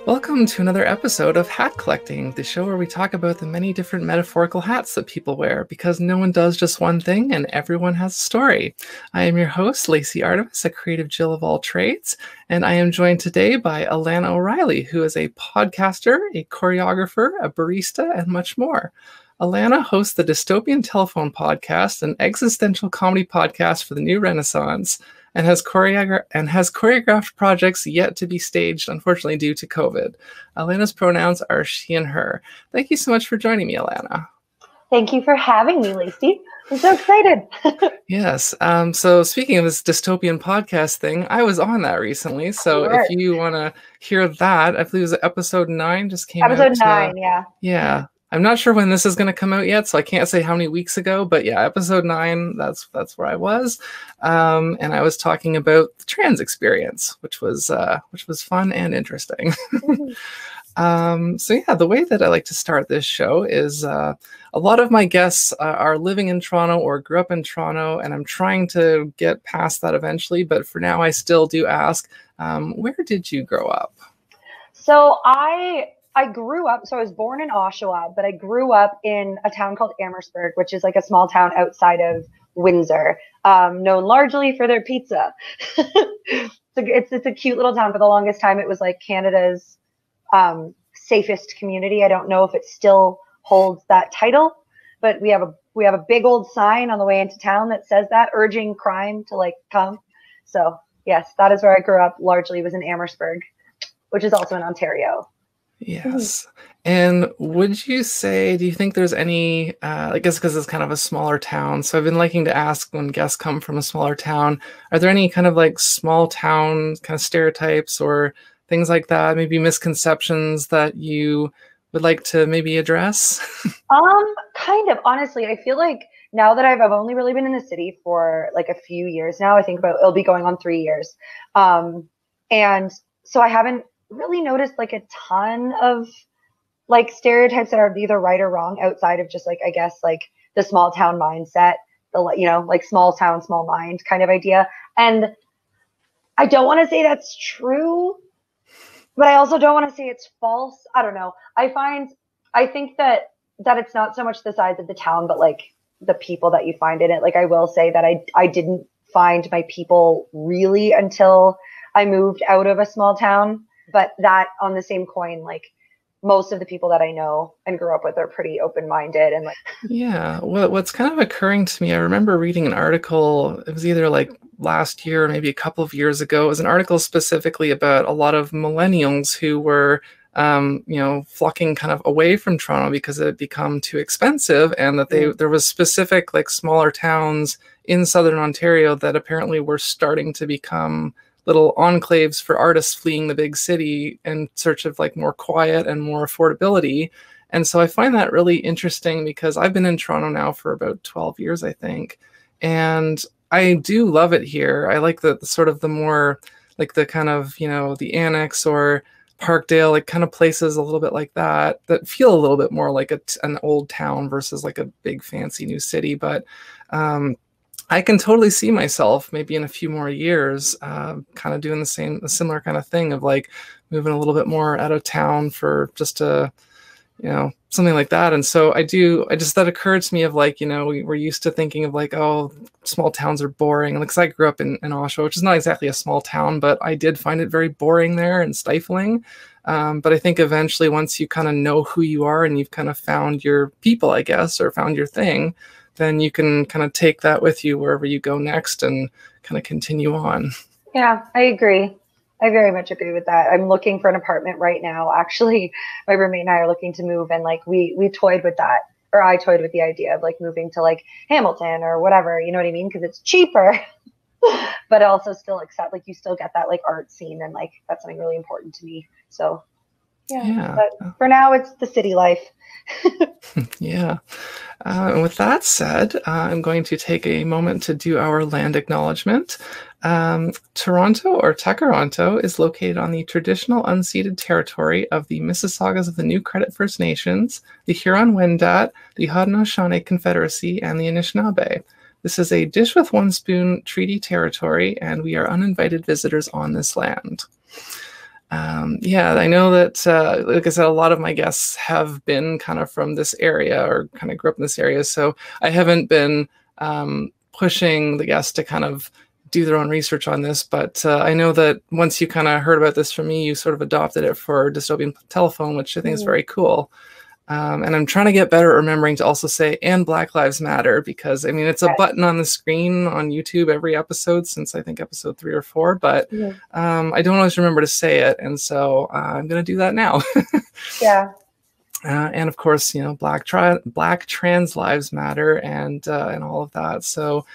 Welcome to another episode of Hat Collecting, the show where we talk about the many different metaphorical hats that people wear, because no one does just one thing and everyone has a story. I am your host, Lacey Artemis, a creative Jill of all trades, and I am joined today by Alanna O'Reilly, who is a podcaster, a choreographer, a barista, and much more. Alanna hosts the Dystopian Telephone Podcast, an existential comedy podcast for the new Renaissance, and has choreographed projects yet to be staged, unfortunately, due to COVID. Alanna's pronouns are she and her. Thank you so much for joining me, Alanna. Thank you for having me, Lacey. I'm so excited. Yes. So speaking of this dystopian podcast thing, I was on that recently. So if you want to hear that, I believe it was episode 9 just came out. Episode 9, yeah. Yeah. I'm not sure when this is going to come out yet, so I can't say how many weeks ago, but yeah, episode 9, that's where I was. And I was talking about the trans experience, which was fun and interesting. So yeah, the way that I like to start this show is a lot of my guests are living in Toronto or grew up in Toronto, and I'm trying to get past that eventually. But for now, I still do ask, where did you grow up? So I grew up, so I was born in Oshawa, but I grew up in a town called Amherstburg, which is like a small town outside of Windsor, known largely for their pizza. It's a cute little town. For the longest time, it was like Canada's safest community. I don't know if it still holds that title, but we have a big old sign on the way into town that says that, urging crime to like come. So yes, that is where I grew up. Largely was in Amherstburg, which is also in Ontario. Yes. And would you say, do you think there's any, I guess because it's kind of a smaller town, so I've been liking to ask when guests come from a smaller town, are there any kind of like small town kind of stereotypes or things like that, maybe misconceptions that you would like to maybe address? Kind of, honestly, I feel like now that I've only really been in the city for like a few years now, I think it'll be going on 3 years. And so I haven't really noticed like a ton of like stereotypes that are either right or wrong outside of just like, I guess, like the small town mindset, like small town, small mind kind of idea. And I don't want to say that's true, but I also don't want to say it's false. I don't know. I think that it's not so much the size of the town, but like the people that you find in it. Like I will say that I didn't find my people really until I moved out of a small town. But that on the same coin, like most of the people that I know and grew up with are pretty open-minded and like. Yeah. What's kind of occurring to me, I remember reading an article, it was either like last year or maybe a couple of years ago. It was an article specifically about a lot of millennials who were, flocking kind of away from Toronto because it had become too expensive, and that there was specific like smaller towns in Southern Ontario that apparently were starting to become little enclaves for artists fleeing the big city in search of like more quiet and more affordability. And so I find that really interesting because I've been in Toronto now for about 12 years, I think. And I do love it here. I like the sort of the more like the kind of, the Annex or Parkdale, like kind of places a little bit like that feel a little bit more like an old town versus like a big fancy new city. But I can totally see myself maybe in a few more years kind of doing a similar kind of thing of like moving a little bit more out of town for just something like that. And so that occurred to me of like, we're used to thinking of like, oh, small towns are boring. Like, 'cause I grew up in Oshawa, which is not exactly a small town, but I did find it very boring there and stifling. But I think eventually once you kind of know who you are and you've kind of found your people, I guess, or found your thing, then you can kind of take that with you wherever you go next and kind of continue on. Yeah, I agree. I very much agree with that. I'm looking for an apartment right now. Actually, my roommate and I are looking to move, and like we toyed with that, or I toyed with the idea of like moving to like Hamilton or whatever, you know what I mean? Because it's cheaper, but also still accept, like you still get that like art scene, and like that's something really important to me. So yeah. But for now, it's the city life. Yeah. And with that said, I'm going to take a moment to do our land acknowledgement. Toronto, or Takaronto, is located on the traditional unceded territory of the Mississaugas of the New Credit First Nations, the Huron-Wendat, the Haudenosaunee Confederacy, and the Anishinaabe. This is a dish with one spoon treaty territory, and we are uninvited visitors on this land. Yeah, I know that, like I said, a lot of my guests have been kind of from this area or kind of grew up in this area. So I haven't been pushing the guests to kind of do their own research on this. But I know that once you kind of heard about this from me, you sort of adopted it for Dystopian Telephone, which I think is very cool. And I'm trying to get better at remembering to also say, and Black Lives Matter, because I mean, it's a button on the screen on YouTube every episode since I think episode 3 or 4, but I don't always remember to say it. And so I'm going to do that now. Yeah. And of course, you know, Black trans lives matter and all of that. So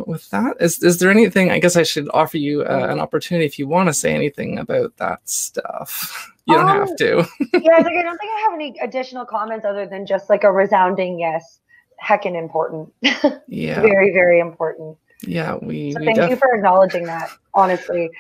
with that, is there anything, I guess I should offer you an opportunity if you want to say anything about that stuff. You don't have to. Yeah, like, I don't think I have any additional comments other than just like a resounding yes. Heckin' important. Yeah. Very, very important. Yeah, thank you for acknowledging that, honestly.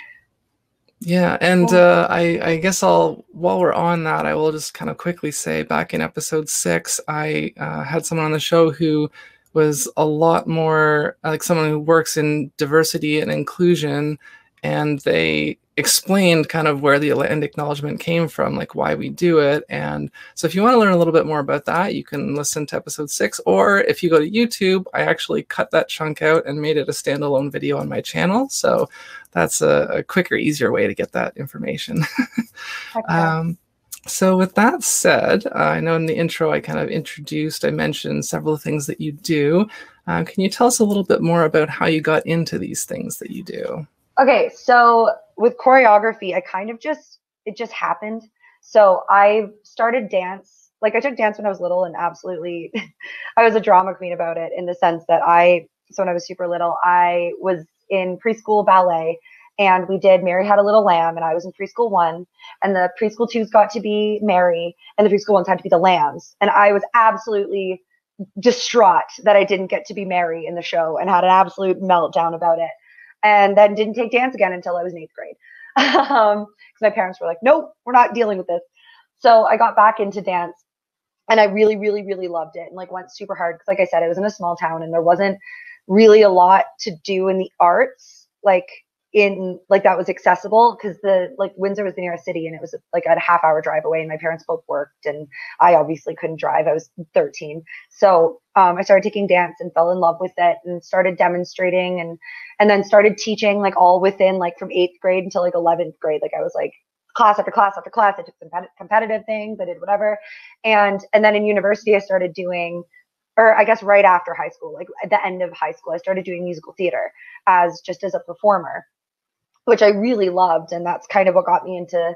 Yeah, and I guess while we're on that, I will just kind of quickly say back in episode 6, I had someone on the show who was a lot more like someone who works in diversity and inclusion, and they explained kind of where the land acknowledgement came from, like why we do it. And so if you want to learn a little bit more about that, you can listen to episode 6, or if you go to YouTube, I actually cut that chunk out and made it a standalone video on my channel. So that's a quicker, easier way to get that information. So with that said, I know in the intro I kind of I mentioned several things that you do. Can you tell us a little bit more about how you got into these things that you do? Okay, so with choreography, it just happened. So I started dance. Like I took dance when I was little, and absolutely, I was a drama queen about it in the sense that so when I was super little, I was in preschool ballet, and we did Mary Had a Little Lamb, and I was in preschool 1, and the preschool 2s got to be Mary, and the preschool 1s had to be the lambs. And I was absolutely distraught that I didn't get to be Mary in the show and had an absolute meltdown about it. And then didn't take dance again until I was in 8th grade. Because my parents were like, nope, we're not dealing with this. So I got back into dance, and I really, really, really loved it, and like went super hard. Because like I said, I was in a small town, and there wasn't really a lot to do in the arts, like that was accessible, because Windsor was the nearest city, and it was like a half-hour drive away, and my parents both worked, and I obviously couldn't drive. I was 13. So I started taking dance and fell in love with it, and started demonstrating, and then started teaching, like all within like from 8th grade until like 11th grade. Like I was like class after class after class. I took some competitive things. I did whatever. And then in university, I started doing, or I guess right after high school, like at the end of high school, I started doing musical theater as a performer, which I really loved. And that's kind of what got me into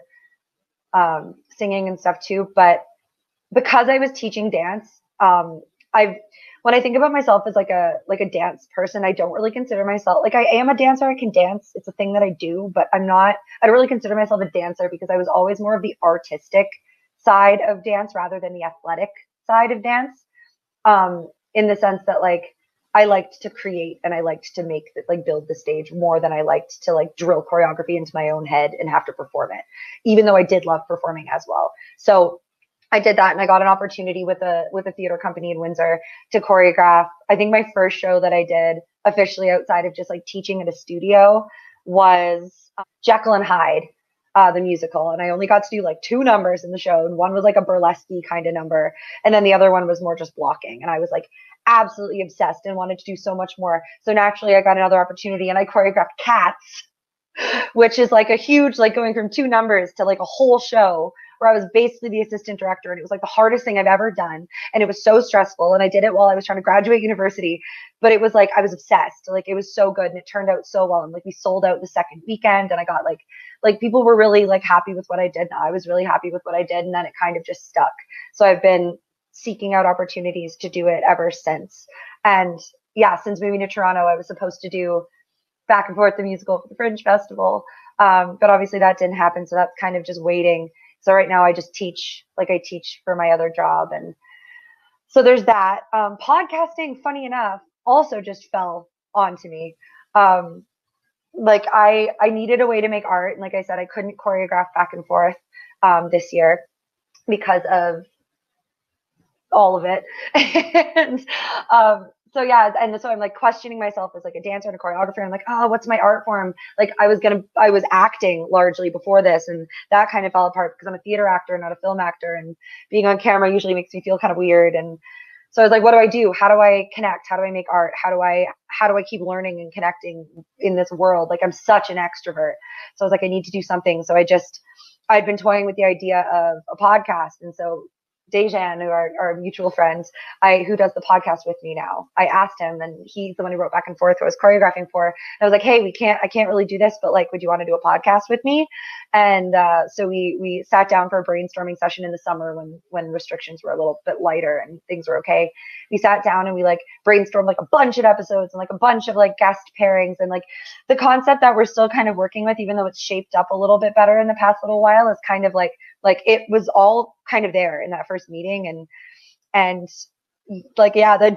singing and stuff too. But because I was teaching dance, when I think about myself as like a dance person, I don't really consider myself, like I am a dancer. I can dance. It's a thing that I do, but I don't really consider myself a dancer, because I was always more of the artistic side of dance rather than the athletic side of dance. In the sense that like I liked to create, and I liked to build the stage more than I liked to like drill choreography into my own head and have to perform it, even though I did love performing as well. So I did that, and I got an opportunity with a theater company in Windsor to choreograph. I think my first show that I did officially outside of just like teaching at a studio was Jekyll and Hyde, the musical. And I only got to do like 2 numbers in the show. And one was like a burlesque kind of number. And then the other one was more just blocking. And I was like absolutely obsessed and wanted to do so much more. So naturally I got another opportunity, and I choreographed Cats, which is like a huge, like going from 2 numbers to like a whole show, where I was basically the assistant director. And it was like the hardest thing I've ever done. And it was so stressful. And I did it while I was trying to graduate university, but it was like, I was obsessed. Like it was so good, and it turned out so well. And like we sold out the second weekend, and I got like people were really like happy with what I did. I was really happy with what I did. And then it kind of just stuck. So I've been seeking out opportunities to do it ever since. And yeah, since moving to Toronto, I was supposed to do Back and Forth, the musical, for the Fringe Festival. But obviously that didn't happen. So that's kind of just waiting. So right now I just teach, like I teach for my other job. And so there's that. Podcasting, funny enough, also just fell onto me. Like I needed a way to make art. And like I said, I couldn't choreograph Back and Forth this year because of all of it. And So yeah, and so I'm like questioning myself as like a dancer and a choreographer. And I'm like, oh, what's my art form? Like I was acting largely before this, and that kind of fell apart because I'm a theater actor, not a film actor, and being on camera usually makes me feel kind of weird. And so I was like, what do I do? How do I connect? How do I make art? How do I keep learning and connecting in this world? Like I'm such an extrovert. So I was like, I need to do something. So I'd been toying with the idea of a podcast. And so Dejan, who are our mutual friends, who does the podcast with me now, I asked him, and he's the one who wrote Back and Forth, who I was choreographing for. And I was like, hey, I can't really do this, but like, would you want to do a podcast with me? And so we sat down for a brainstorming session in the summer when restrictions were a little bit lighter and things were okay. We sat down and we like brainstormed like a bunch of episodes and like a bunch of like guest pairings, and like the concept that we're still kind of working with, even though it's shaped up a little bit better in the past little while, is kind of like it was all kind of there in that first meeting. And like, yeah, what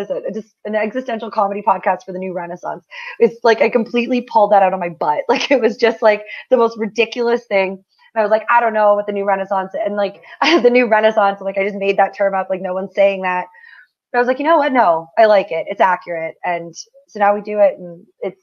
is it? Just an existential comedy podcast for the new Renaissance. It's like, I completely pulled that out of my butt. Like, it was just like the most ridiculous thing. And I was like, I don't know what the new Renaissance, and like the new Renaissance, like I just made that term up. Like no one's saying that. But I was like, you know what? No, I like it. It's accurate. And so now we do it. And it's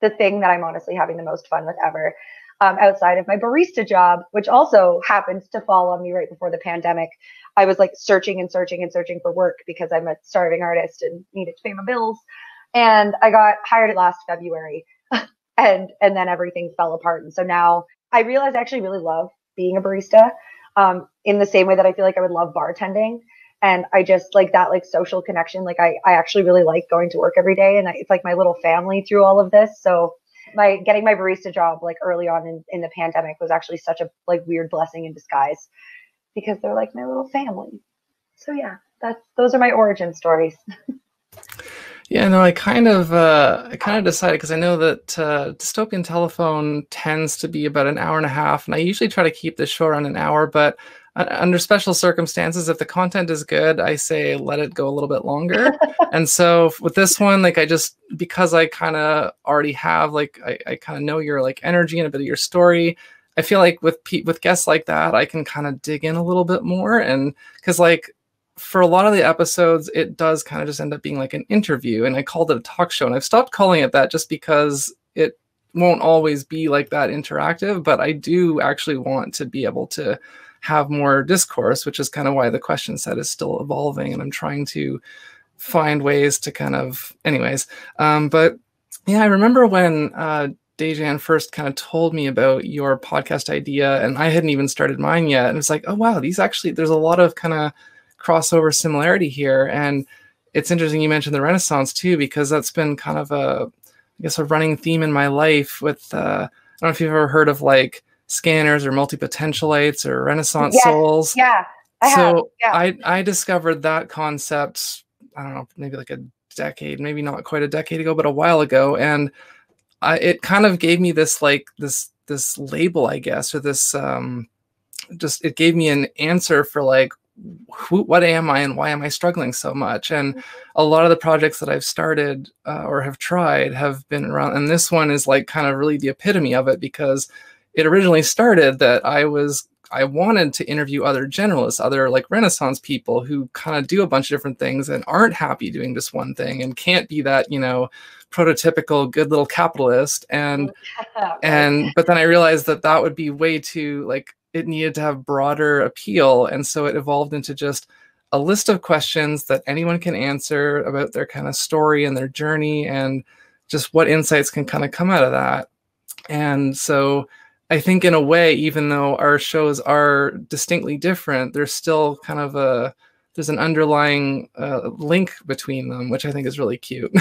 the thing that I'm honestly having the most fun with ever. Outside of my barista job, which also happens to fall on me right before the pandemic. I was like searching for work because I'm a starving artist and needed to pay my bills. And I got hired last February and then everything fell apart. And so now I realize I actually really love being a barista in the same way that I feel like I would love bartending. And I just like that, like social connection. Like I actually really like going to work every day, and it's like my little family through all of this. So getting my barista job like early on in the pandemic was actually such a like weird blessing in disguise, because they're like my little family. So yeah, those are my origin stories. Yeah, no, I kind of decided, because I know that Dystopian Telephone tends to be about an hour and a half, and I usually try to keep the show around an hour, but under special circumstances, if the content is good, I say let it go a little bit longer. And so with this one, like because I kind of already have, like, I kind of know your like energy and a bit of your story, I feel like with guests like that, I can kind of dig in a little bit more. And because like for a lot of the episodes, it does kind of just end up being like an interview, and I called it a talk show, and I've stopped calling it that just because it won't always be like that interactive, but I do actually want to be able to have more discourse, which is kind of why the question set is still evolving, and I'm trying to find ways to kind of, anyways. But yeah, I remember when Dejan first kind of told me about your podcast idea, and I hadn't even started mine yet, and it's like, oh wow, there's a lot of kind of crossover similarity here. And it's interesting you mentioned the Renaissance too, because that's been kind of a running theme in my life with I don't know if you've ever heard of like scanners or multipotentialites or Renaissance souls. Yeah, I have. Yeah. I discovered that concept, I don't know, maybe like a decade, maybe not quite a decade ago, but a while ago. And it kind of gave me this like this label, I guess, or this it gave me an answer for like, what am I and why am I struggling so much? And a lot of the projects that I've started or have tried have been around, and this one is like kind of really the epitome of it, because it originally started that I wanted to interview other generalists, other like Renaissance people who kind of do a bunch of different things and aren't happy doing just one thing and can't be that, prototypical good little capitalist. And but then I realized that would be way too, like, it needed to have broader appeal. And so it evolved into just a list of questions that anyone can answer about their kind of story and their journey, and just what insights can kind of come out of that. And so I think in a way, even though our shows are distinctly different, there's still kind of there's an underlying link between them, which I think is really cute.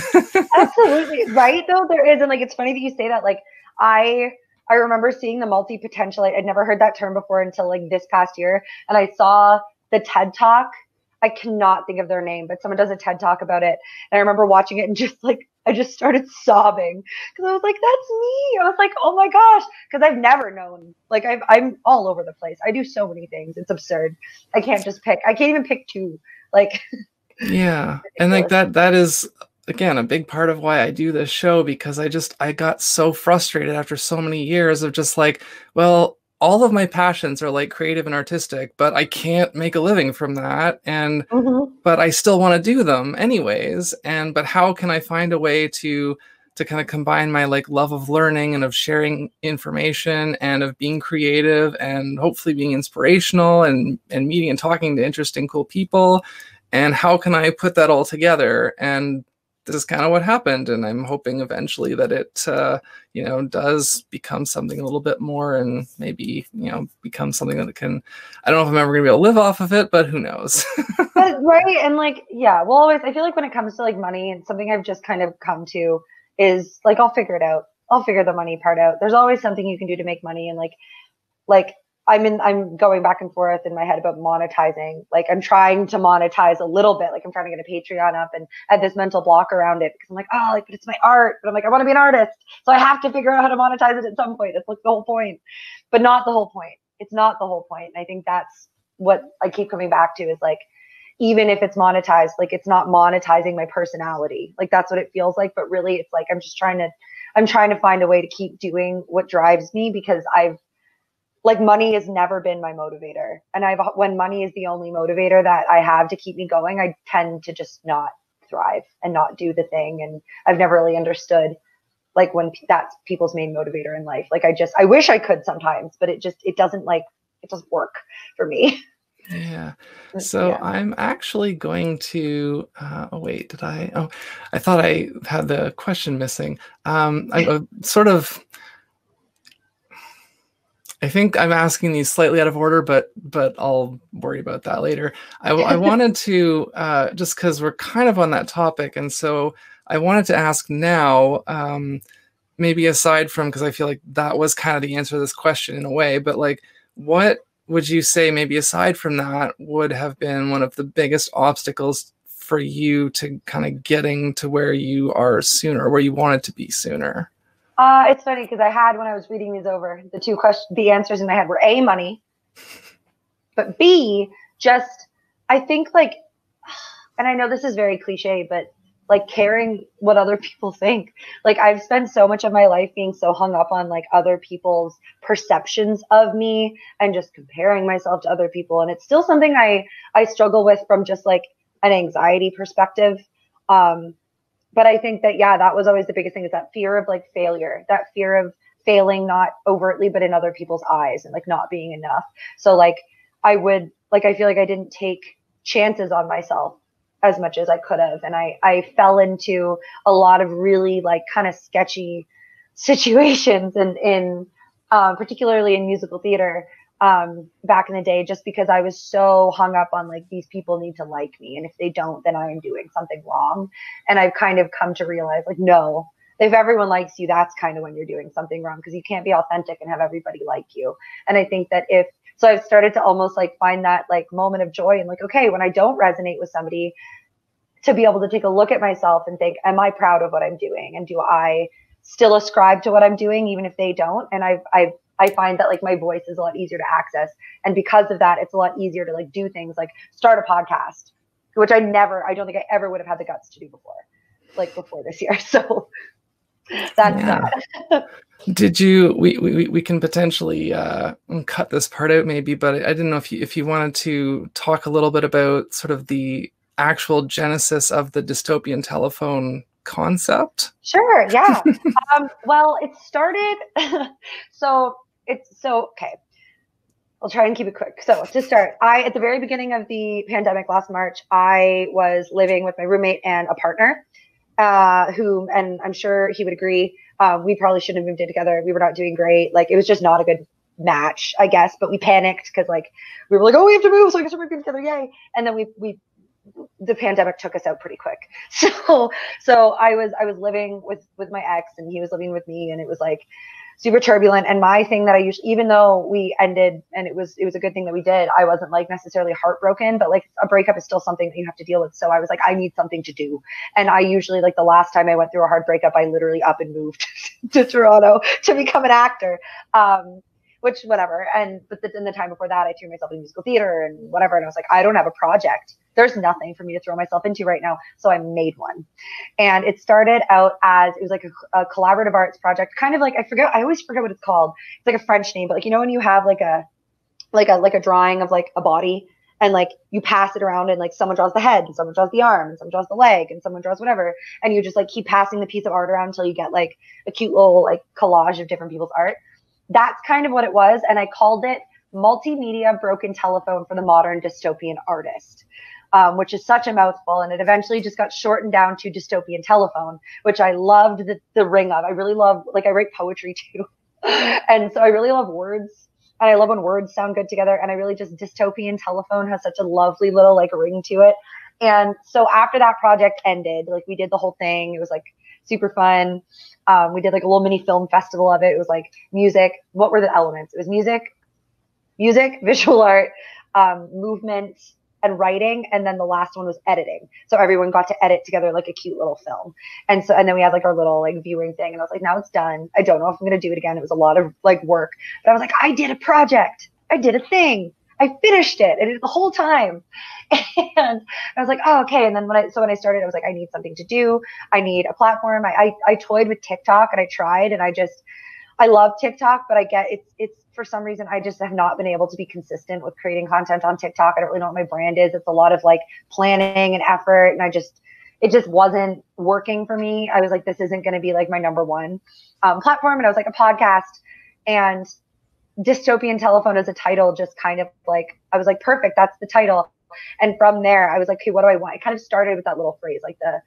Absolutely. Right, though, there is. And like, it's funny that you say that. Like, I remember seeing the multipotentialite. I'd never heard that term before until like this past year. And I saw the TED Talk. I cannot think of their name, but someone does a TED Talk about it. And I remember watching it and just like, I just started sobbing because I was like, that's me. I was like, oh my gosh. Because I've never known, like I'm all over the place. I do so many things. It's absurd. I can't even pick two. Like, yeah. And like that is, again, a big part of why I do this show, because I got so frustrated after so many years of just like, well, all of my passions are like creative and artistic, but I can't make a living from that. And, but I still want to do them anyways. And, but how can I find a way to kind of combine my like love of learning and of sharing information and of being creative and hopefully being inspirational and meeting and talking to interesting, cool people. And how can I put that all together? And this is kind of what happened. And I'm hoping eventually that it, you know, does become something a little bit more and maybe, you know, become something that can, I don't know if I'm ever going to be able to live off of it, but who knows? But, right. And like, yeah, well, always, I feel like when it comes to like money, and something I've just kind of come to is like, I'll figure it out. I'll figure the money part out. There's always something you can do to make money. And like I'm going back and forth in my head about monetizing. Like I'm trying to monetize a little bit. Like I'm trying to get a Patreon up, and I have this mental block around it because I'm like, oh, like, but it's my art. But I'm like, I want to be an artist. So I have to figure out how to monetize it at some point. That's like the whole point, but not the whole point. It's not the whole point. And I think that's what I keep coming back to is like, even if it's monetized, like it's not monetizing my personality. Like that's what it feels like. But really it's like, I'm trying to find a way to keep doing what drives me, because like money has never been my motivator. And when money is the only motivator that I have to keep me going, I tend to just not thrive and not do the thing. And I've never really understood like when that's people's main motivator in life. Like I wish I could sometimes, but it doesn't work for me. Yeah. So yeah. I'm actually going to, oh wait, I thought I had the question missing. I'm I think I'm asking these slightly out of order, but I'll worry about that later. I wanted to, just because we're kind of on that topic. And so I wanted to ask now, maybe aside from, because I feel like that was kind of the answer to this question in a way, but like, what would you say maybe aside from that would have been one of the biggest obstacles for you to kind of getting to where you are sooner, where you wanted to be sooner? It's funny because when I was reading these over, the answers in my head were A, money, but B, I think like, and I know this is very cliche, but like caring what other people think. Like I've spent so much of my life being so hung up on like other people's perceptions of me and just comparing myself to other people. And it's still something I struggle with from just like an anxiety perspective. But I think that, yeah, that was always the biggest thing, is that fear of like failure, that fear of failing, not overtly, but in other people's eyes, and like not being enough. So like I feel like I didn't take chances on myself as much as I could have. And I fell into a lot of really like kind of sketchy situations in particularly in musical theater back in the day, just because I was so hung up on like, these people need to like me, and if they don't, then I am doing something wrong. And I've kind of come to realize like, no, if everyone likes you, that's kind of when you're doing something wrong, because you can't be authentic and have everybody like you. And I think that so I've started to almost like find that like moment of joy and like, okay, when I don't resonate with somebody, to be able to take a look at myself and think, am I proud of what I'm doing? And do I still ascribe to what I'm doing, even if they don't? And I find that like my voice is a lot easier to access. And because of that, it's a lot easier to like do things like start a podcast, which I don't think I ever would have had the guts to do before this year. So that's that. Did you, we can potentially cut this part out maybe, but I didn't know if you wanted to talk a little bit about sort of the actual genesis of the dystopian telephone concept. Sure. Yeah. Well, it started, okay. I'll try and keep it quick. So to start, at the very beginning of the pandemic last March, I was living with my roommate and a partner, and I'm sure he would agree, we probably shouldn't have moved in together. We were not doing great. Like it was just not a good match, I guess, but we panicked because like we were like, oh, we have to move, so I guess we're moving together, yay. And then the pandemic took us out pretty quick. So I was living with my ex, and he was living with me, and it was like super turbulent. And my thing that I usually, even though we ended and it was a good thing that we did, I wasn't like necessarily heartbroken, but like a breakup is still something that you have to deal with. So I was like, I need something to do. And I usually, like the last time I went through a hard breakup, I literally up and moved to Toronto to become an actor. which whatever. But in the time before that, I threw myself in musical theater and whatever. And I was like, I don't have a project. There's nothing for me to throw myself into right now. So I made one. And it started out as, it was like a collaborative arts project, kind of like, I always forget what it's called. It's like a French name, but like, you know, when you have like a drawing of like a body, and like you pass it around and like someone draws the head and someone draws the arm and someone draws the leg and someone draws whatever. And you just like keep passing the piece of art around until you get like a cute little like collage of different people's art. That's kind of what it was. And I called it Multimedia Broken Telephone for the Modern Dystopian Artist, which is such a mouthful. And it eventually just got shortened down to Dystopian Telephone, which I loved the ring of. I really love, like I write poetry too. And so I really love words. And I love when words sound good together. And I really just, Dystopian Telephone has such a lovely little like ring to it. And so after that project ended, like we did the whole thing. It was like super fun. We did like a little mini film festival of it. It was like music. What were the elements? It was music, visual art, movement, and writing. And then the last one was editing. So everyone got to edit together like a cute little film. And then we had like our little like viewing thing. And I was like, now it's done. I don't know if I'm going to do it again. It was a lot of like work, but I was like, I did a project. I did a thing. I finished it. And it the whole time. And I was like, oh, okay. And then when I started, I was like, I need something to do. I need a platform. I toyed with TikTok and I tried, and I love TikTok, but I get it's for some reason, I just have not been able to be consistent with creating content on TikTok. I don't really know what my brand is. It's a lot of like planning and effort. And it just wasn't working for me. I was like, this isn't going to be like my number one platform. And I was like, a podcast, and Dystopian Telephone as a title, just kind of like, I was like, perfect. That's the title. And from there, I was like, okay, what do I want? I kind of started with that little phrase, like the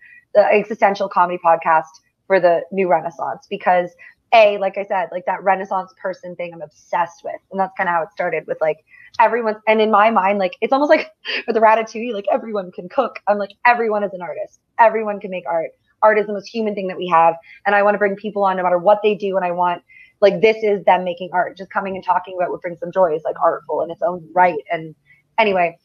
existential comedy podcast for the new Renaissance, because like I said, like that Renaissance person thing I'm obsessed with. And that's kind of how it started with like everyone. And in my mind, like, it's almost like with the Ratatouille, like everyone can cook. I'm like, everyone is an artist. Everyone can make art. Art is the most human thing that we have. And I want to bring people on no matter what they do. And I want, like, this is them making art, just coming and talking about what brings them joy is like artful in its own right. And anyway,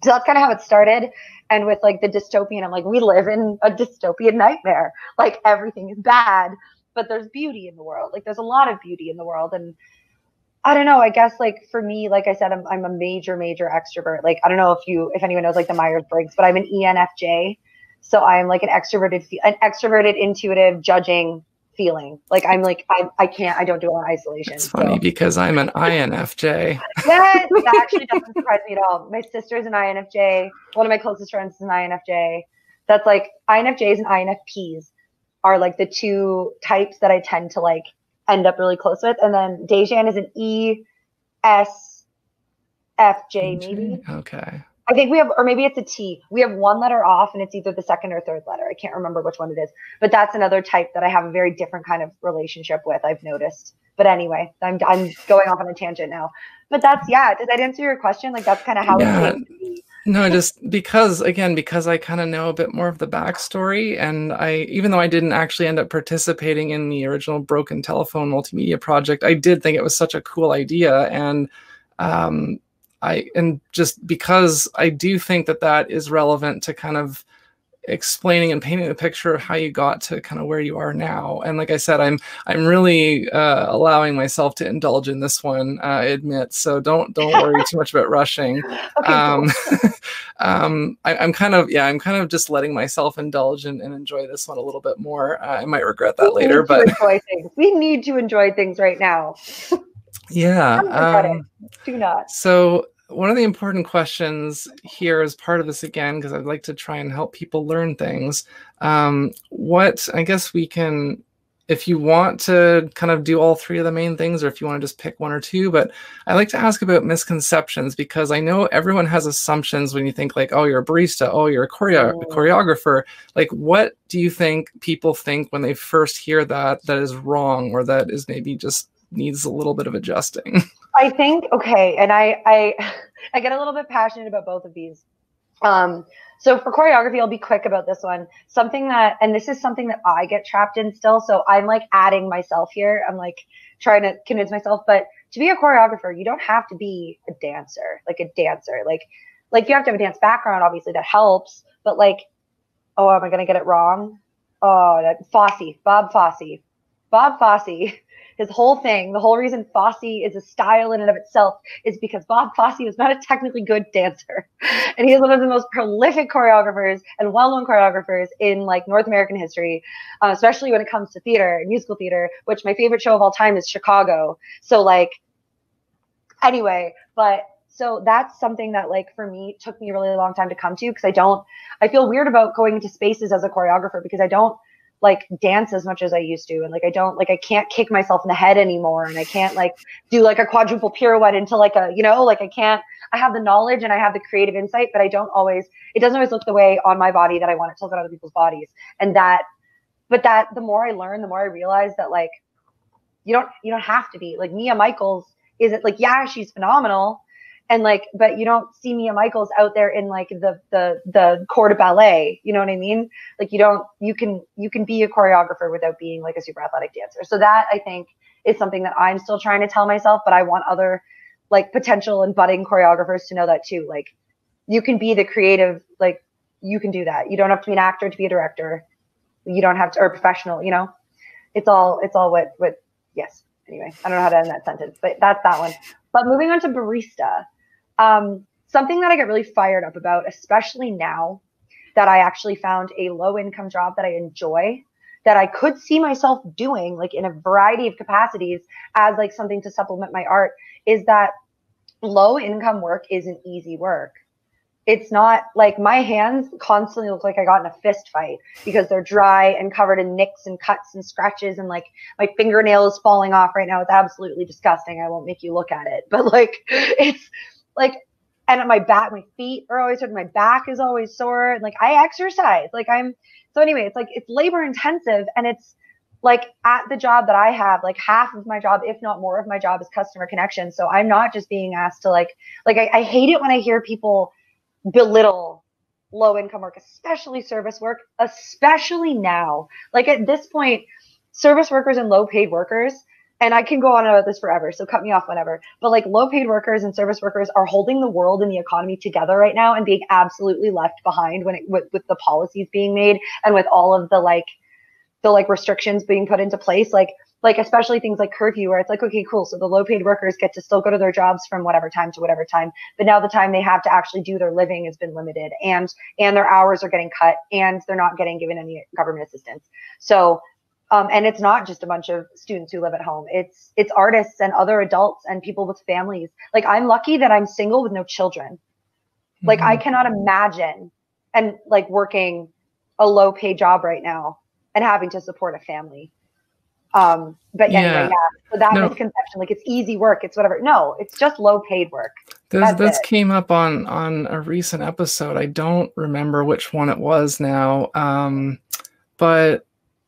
so that's kind of how it started. And with like the dystopian, I'm like, we live in a dystopian nightmare. Like everything is bad, but there's beauty in the world. Like there's a lot of beauty in the world. And I don't know, I guess like for me, like I said, I'm a major extrovert. Like, I don't know if anyone knows like the Myers-Briggs, but I'm an ENFJ. So I'm like an extroverted, intuitive, judging feeling. Like I'm like, I don't do it in isolation. It's funny because I'm an INFJ. Yes, that actually doesn't surprise me at all. My sister's an INFJ. One of my closest friends is an INFJ. That's like INFJs and INFPs are like the two types that I tend to like end up really close with. And then Dejan is an ESFJ maybe. Okay. I think we have, or maybe it's a T. We have one letter off and it's either the second or third letter. I can't remember which one it is, but that's another type that I have a very different kind of relationship with, I've noticed. But anyway, I'm going off on a tangent now, but that's, yeah. Did that answer your question? Like that's kind of how it came to be. No, just because I kind of know a bit more of the backstory, and even though I didn't actually end up participating in the original Broken Telephone multimedia project, I did think it was such a cool idea. And just because I do think that is relevant to kind of explaining and painting the picture of how you got to kind of where you are now. And like I said, I'm really allowing myself to indulge in this one, I admit. So don't worry too much about rushing. Okay, cool. I'm kind of just letting myself indulge and enjoy this one a little bit more. I might regret that later, but we need to enjoy things right now. Yeah. Do not. So one of the important questions here as part of this, again, because I'd like to try and help people learn things, what I guess we can, if you want to kind of do all three of the main things, or if you want to just pick one or two, but I like to ask about misconceptions, because I know everyone has assumptions when you think like, oh, you're a barista, oh, you're a choreographer. Like, what do you think people think when they first hear that is wrong, or that is maybe just needs a little bit of adjusting? I think, okay, and I get a little bit passionate about both of these. So for choreography, I'll be quick about this one. And this is something that I get trapped in still. So I'm like adding myself here. I'm like trying to convince myself, but to be a choreographer, you don't have to be a dancer. Like you have to have a dance background, obviously that helps, but like, oh, am I going to get it wrong? Oh, that Bob Fosse. Bob Fosse, his whole thing, the whole reason Fosse is a style in and of itself is because Bob Fosse was not a technically good dancer. And he is one of the most prolific choreographers and well-known choreographers in like North American history, especially when it comes to theater, musical theater, which my favorite show of all time is Chicago. So like, anyway, but so that's something that like for me took me a really long time to come to, because I feel weird about going into spaces as a choreographer because I don't like dance as much as I used to. And like, I can't kick myself in the head anymore. And I can't like do like a quadruple pirouette into like a, like I have the knowledge and I have the creative insight, but it doesn't always look the way on my body that I want it to look on other people's bodies. And the more I learn, the more I realize that like, you don't have to be like Mia Michaels isn't like, yeah, she's phenomenal. And like, but you don't see Mia Michaels out there in like the corps de ballet. You know what I mean? Like you can be a choreographer without being like a super athletic dancer. So that I think is something that I'm still trying to tell myself, but I want other like potential and budding choreographers to know that too. Like you can be the creative, like you can do that. You don't have to be an actor to be a director. You don't have to, or a professional, it's all what, yes. Anyway, I don't know how to end that sentence, but that's that one. But moving on to Barista, something that I get really fired up about, especially now that I actually found a low income job that I enjoy, that I could see myself doing like in a variety of capacities as like something to supplement my art, is that low income work isn't easy work. It's not like my hands constantly look like I got in a fist fight because they're dry and covered in nicks and cuts and scratches, and like my fingernail is falling off right now. It's absolutely disgusting. I won't make you look at it, but like it's like, and my feet are always hurt. My back is always sore. And like I exercise, so anyway, it's like, it's labor intensive, and it's like at the job that I have, like half of my job, if not more of my job, is customer connection. So I'm not just being asked to I hate it when I hear people belittle low income work, especially service work, especially now. Like at this point, service workers and low paid workers, and I can go on about this forever, so cut me off whenever, but like low paid workers and service workers are holding the world and the economy together right now and being absolutely left behind with the policies being made and with all of the restrictions being put into place. Like especially things like curfew, where it's like, okay, cool. So the low paid workers get to still go to their jobs from whatever time to whatever time. But now the time they have to actually do their living has been limited, and their hours are getting cut, and they're not given any government assistance. So, and it's not just a bunch of students who live at home. It's artists and other adults and people with families. Like I'm lucky that I'm single with no children. Like I cannot imagine and like working a low paid job right now and having to support a family. But anyway, so that misconception, like it's easy work, it's whatever. No, it's just low paid work. This came up on a recent episode. I don't remember which one it was now. But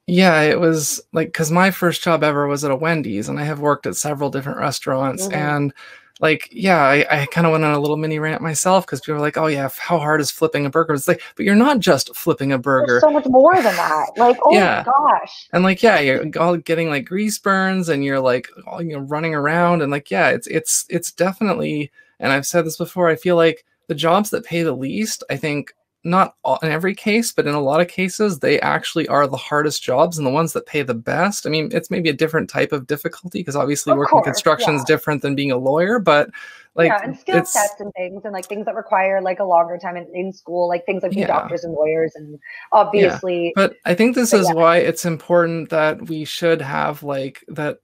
yeah, it was like, because my first job ever was at a Wendy's, and I have worked at several different restaurants. And like, yeah, I kind of went on a little mini rant myself, because people were like, oh yeah, how hard is flipping a burger? It's like, but you're not just flipping a burger. There's so much more than that. Like, oh my gosh. And like, yeah, you're all getting like grease burns, and you're like, running around, and like, yeah, it's definitely, and I've said this before, I feel like the jobs that pay the least, I think, not in every case, but in a lot of cases, they actually are the hardest jobs and the ones that pay the best. I mean, it's maybe a different type of difficulty, because obviously working construction is different than being a lawyer, but like, and skill sets and things, and like things that require like a longer time in school, like things like being doctors and lawyers, and obviously. But I think this is why it's important that we should have like that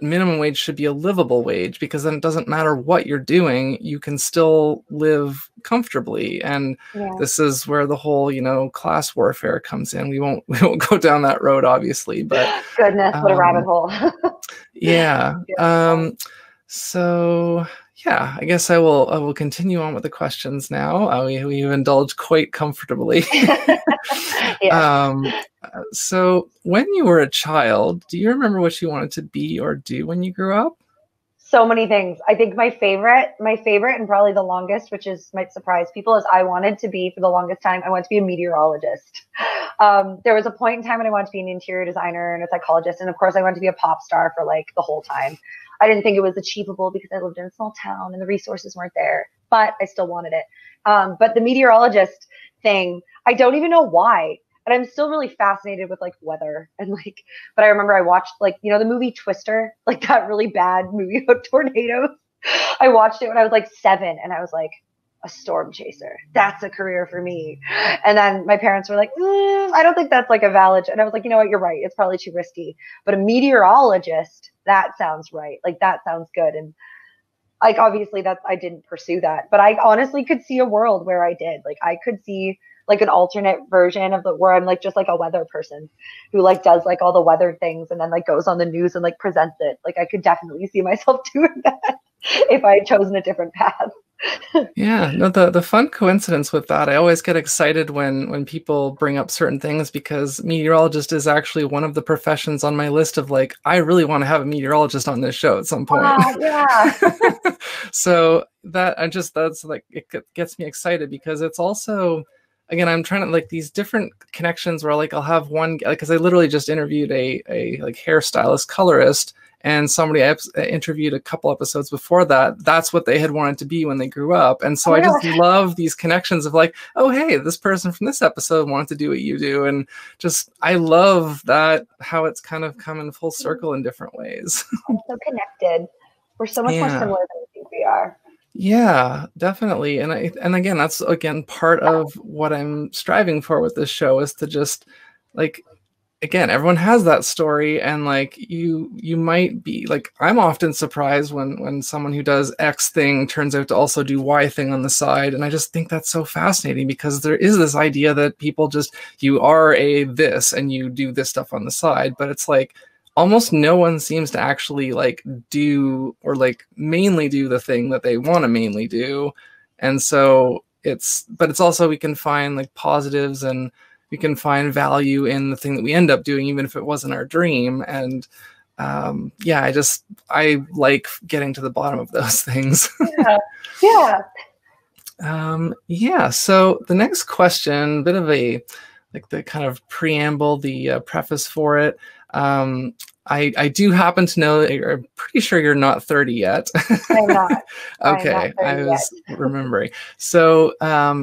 minimum wage should be a livable wage, because then it doesn't matter what you're doing, you can still live comfortably. And this is where the whole class warfare comes in. We won't go down that road, obviously, but goodness, what a rabbit hole. So yeah, I guess I will continue on with the questions now. We've indulged quite comfortably. So when you were a child, do you remember what you wanted to be or do when you grew up? So many things. I think my favorite and probably the longest, which might surprise people, is I wanted to be, for the longest time, I wanted to be a meteorologist. There was a point in time when I wanted to be an interior designer and a psychologist. And of course I wanted to be a pop star for like the whole time. I didn't think it was achievable because I lived in a small town and the resources weren't there, but I still wanted it. But the meteorologist thing, I don't even know why. And I'm still really fascinated with like weather and like, but I remember I watched like, you know, the movie Twister, like that really bad movie about tornadoes. I watched it when I was like 7 and I was like, a storm chaser. That's a career for me. And then my parents were like, I don't think that's like a valid. And I was like, you know what? You're right. It's probably too risky. But a meteorologist, that sounds right. Like that sounds good. And like, obviously that's, I didn't pursue that, but I honestly could see a world where I did. Like I could see like an alternate version of where I'm like just like a weather person who like does like all the weather things and then like goes on the news and like presents it. Like I could definitely see myself doing that if I had chosen a different path. Yeah, no, the fun coincidence with that, I always get excited when people bring up certain things, because meteorologist is actually one of the professions on my list of like, I really want to have a meteorologist on this show at some point. Yeah. So that's like, it gets me excited because it's also, again, I'm trying to like these different connections where like I'll have one, because I literally just interviewed a like hairstylist colorist, and somebody I interviewed a couple episodes before that, that's what they had wanted to be when they grew up. And so I just love these connections of like, oh, hey, this person from this episode wanted to do what you do. And just, I love that, how it's kind of come in full circle in different ways. I'm so connected. We're so much more similar than we think we are. Yeah, definitely. And again, that's again part of what I'm striving for with this show, is to just like, again, everyone has that story, and like you might be like, I'm often surprised when someone who does X thing turns out to also do Y thing on the side. And I just think that's so fascinating, because there is this idea that people just, you are a this and you do this stuff on the side, but it's like almost no one seems to actually like do, or like mainly do the thing that they want to mainly do. And so but it's also, we can find like positives, and we can find value in the thing that we end up doing, even if it wasn't our dream. And yeah, I like getting to the bottom of those things. Yeah. Yeah. So the next question, bit of a, like the kind of preamble, the preface for it. I do happen to know that I'm pretty sure you're not 30 yet. I'm not. Okay, I was remembering. So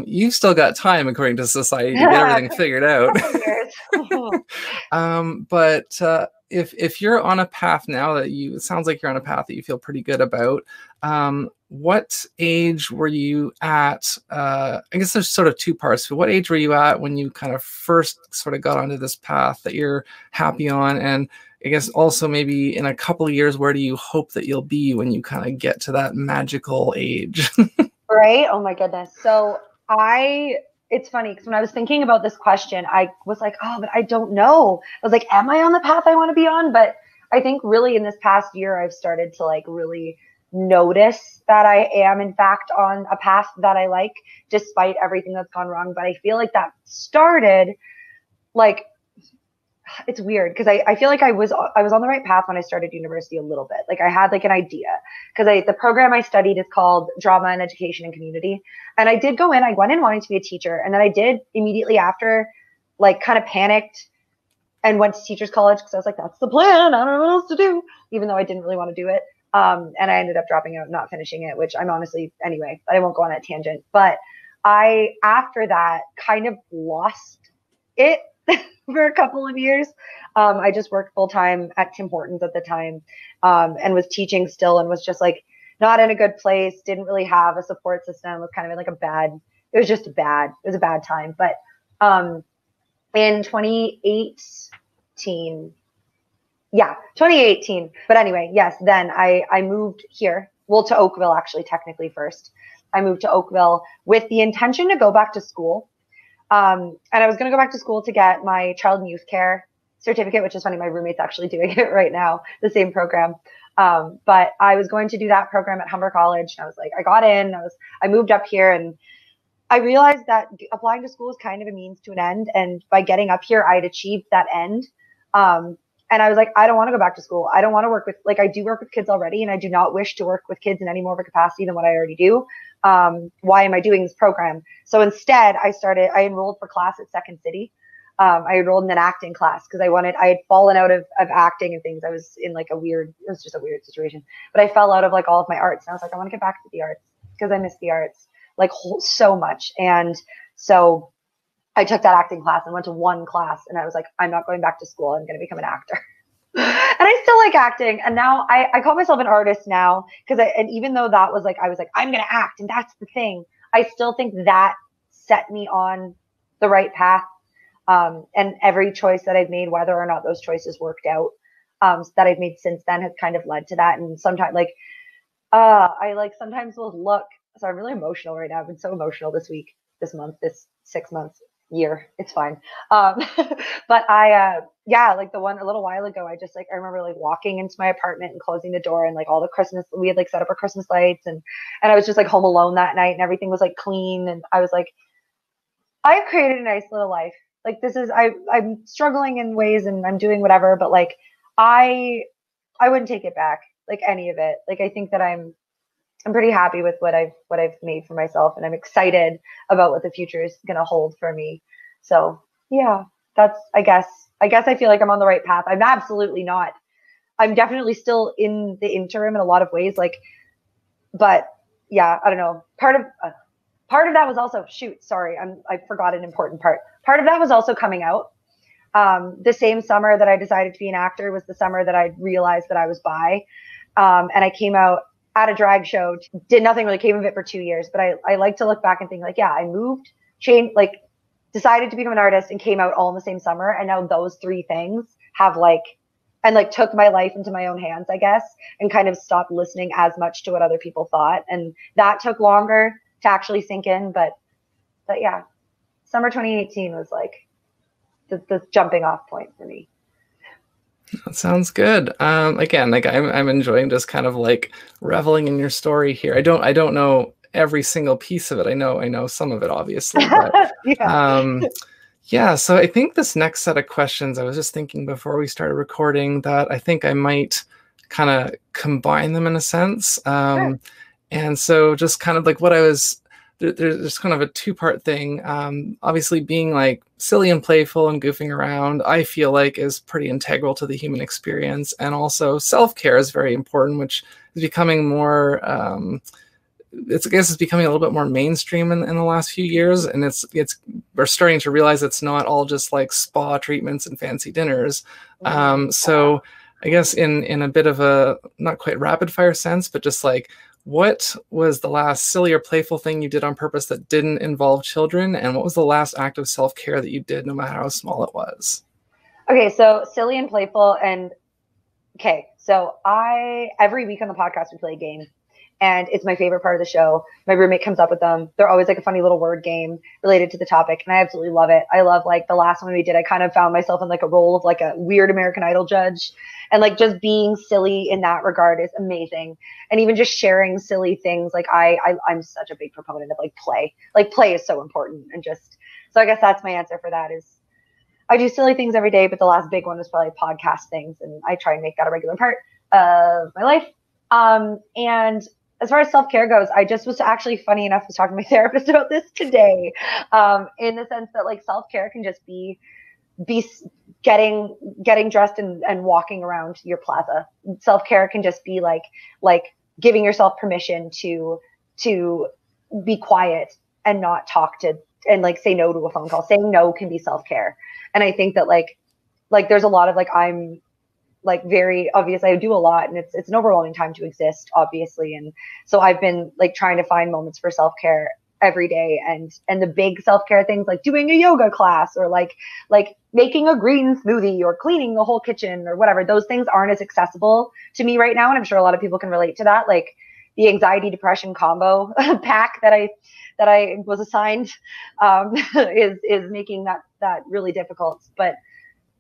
you've still got time, according to society, to get everything figured out. But if you're on a path now that it sounds like you're on a path that you feel pretty good about, what age were you at? I guess there's sort of two parts. So what age were you at when you kind of first sort of got onto this path that you're happy on? And I guess also maybe in a couple of years, where do you hope that you'll be when you kind of get to that magical age? Right? Oh my goodness. So it's funny because when I was thinking about this question, I was like, oh, but I don't know. I was like, am I on the path I want to be on? But I think really in this past year, I've started to like really notice that I am in fact on a path that I like, despite everything that's gone wrong. But I feel like that started like, it's weird because I feel like I was on the right path when I started university a little bit. Like I had like an idea, because the program I studied is called Drama and Education and Community. And I did go in, I went in wanting to be a teacher. And then I did immediately after, like kind of panicked and went to teachers college because I was like, that's the plan. I don't know what else to do, even though I didn't really want to do it. And I ended up dropping out, not finishing it, which I'm honestly, anyway, I won't go on that tangent. But after that, kind of lost it for a couple of years. I just worked full time at Tim Hortons at the time, and was teaching still, and was just like not in a good place. Didn't really have a support system. Was kind of in like it was just bad. It was a bad time. But in 2018, 2018. But anyway, yes, then I moved here. Well, to Oakville, actually, technically first. I moved to Oakville with the intention to go back to school. And I was going to go back to school to get my child and youth care certificate, which is funny. My roommate's actually doing it right now, the same program. But I was going to do that program at Humber College. And I was like, I got in, I moved up here, and I realized that applying to school is kind of a means to an end. And by getting up here, I'd achieved that end. And I was like, I don't want to go back to school. I don't want to work with, like, I do work with kids already, and I do not wish to work with kids in any more of a capacity than what I already do. Why am I doing this program? So instead, I enrolled for class at Second City. I enrolled in an acting class because I had fallen out of acting and things. I was in like it was just a weird situation, but I fell out of like all of my arts. And I was like, I want to get back to the arts because I miss the arts like so much. And so I took that acting class and went to one class, and I was like, I'm not going back to school. I'm going to become an actor. And I still like acting. And now I call myself an artist now, and even though that was like, I was like, I'm going to act and that's the thing, I still think that set me on the right path. And every choice that I've made, whether or not those choices worked out, that I've made since then has kind of led to that. And sometimes I like sometimes will look, so I'm really emotional right now. I've been so emotional this week, this month, this 6 months, year. It's fine. But yeah, like the one a little while ago, I remember like walking into my apartment and closing the door, and like all the Christmas, we had like set up our Christmas lights, and I was just like home alone that night, and everything was like clean. And I was like, I've created a nice little life. Like I'm struggling in ways and I'm doing whatever, but like, I wouldn't take it back, like any of it. Like, I think that I'm pretty happy with what I've made for myself, and I'm excited about what the future is going to hold for me. So yeah, that's, I guess I feel like I'm on the right path. I'm absolutely not. I'm definitely still in the interim in a lot of ways. Like, but yeah, I don't know. Part of that was also, I forgot an important part. Part of that was also coming out. The same summer that I decided to be an actor was the summer that I realized that I was bi. And I came out at a drag show, did nothing really came of it for 2 years. But I like to look back and think like, yeah, I moved, changed, like decided to become an artist and came out all in the same summer. And now those three things have took my life into my own hands, I guess, and kind of stopped listening as much to what other people thought. And that took longer to actually sink in. But yeah, summer 2018 was like the jumping off point for me. That sounds good. Again, like I'm enjoying just kind of like reveling in your story here. I don't know every single piece of it. I know some of it, obviously. But, yeah. So I think this next set of questions, I was just thinking before we started recording that I think I might kind of combine them in a sense. Sure. And so just kind of like what I was, there's kind of a two-part thing. Obviously being like silly and playful and goofing around, I feel like is pretty integral to the human experience. And also self-care is very important, which is becoming more, I guess it's becoming a little bit more mainstream in the last few years. And we're starting to realize it's not all just like spa treatments and fancy dinners. So I guess in a bit of a, not quite rapid fire sense, but just like, what was the last silly or playful thing you did on purpose that didn't involve children? And what was the last act of self-care that you did, no matter how small it was? Okay, so silly and playful. And okay, so every week on the podcast, we play a game. And it's my favorite part of the show. My roommate comes up with them. They're always like a funny little word game related to the topic. And I absolutely love it. I love like the last one we did, I kind of found myself in like a role of like a weird American Idol judge. And like just being silly in that regard is amazing. And even just sharing silly things. Like I'm such a big proponent of like play. Like play is so important. And so I guess that's my answer for that is I do silly things every day, but the last big one was probably podcast things. And I try and make that a regular part of my life. And as far as self-care goes, I just was actually, funny enough, was talking to my therapist about this today, in the sense that like self-care can just be getting dressed and walking around your plaza. Self-care can just be like giving yourself permission to be quiet and not talk to, and like say no to a phone call. Saying no can be self-care. And I think that like there's a lot of like, I'm like very obvious. I do a lot, and it's an overwhelming time to exist, obviously. And so I've been like trying to find moments for self-care every day, and the big self-care things like doing a yoga class or like making a green smoothie or cleaning the whole kitchen or whatever. Those things aren't as accessible to me right now. And I'm sure a lot of people can relate to that. Like the anxiety depression combo pack that I was assigned, is making that really difficult. But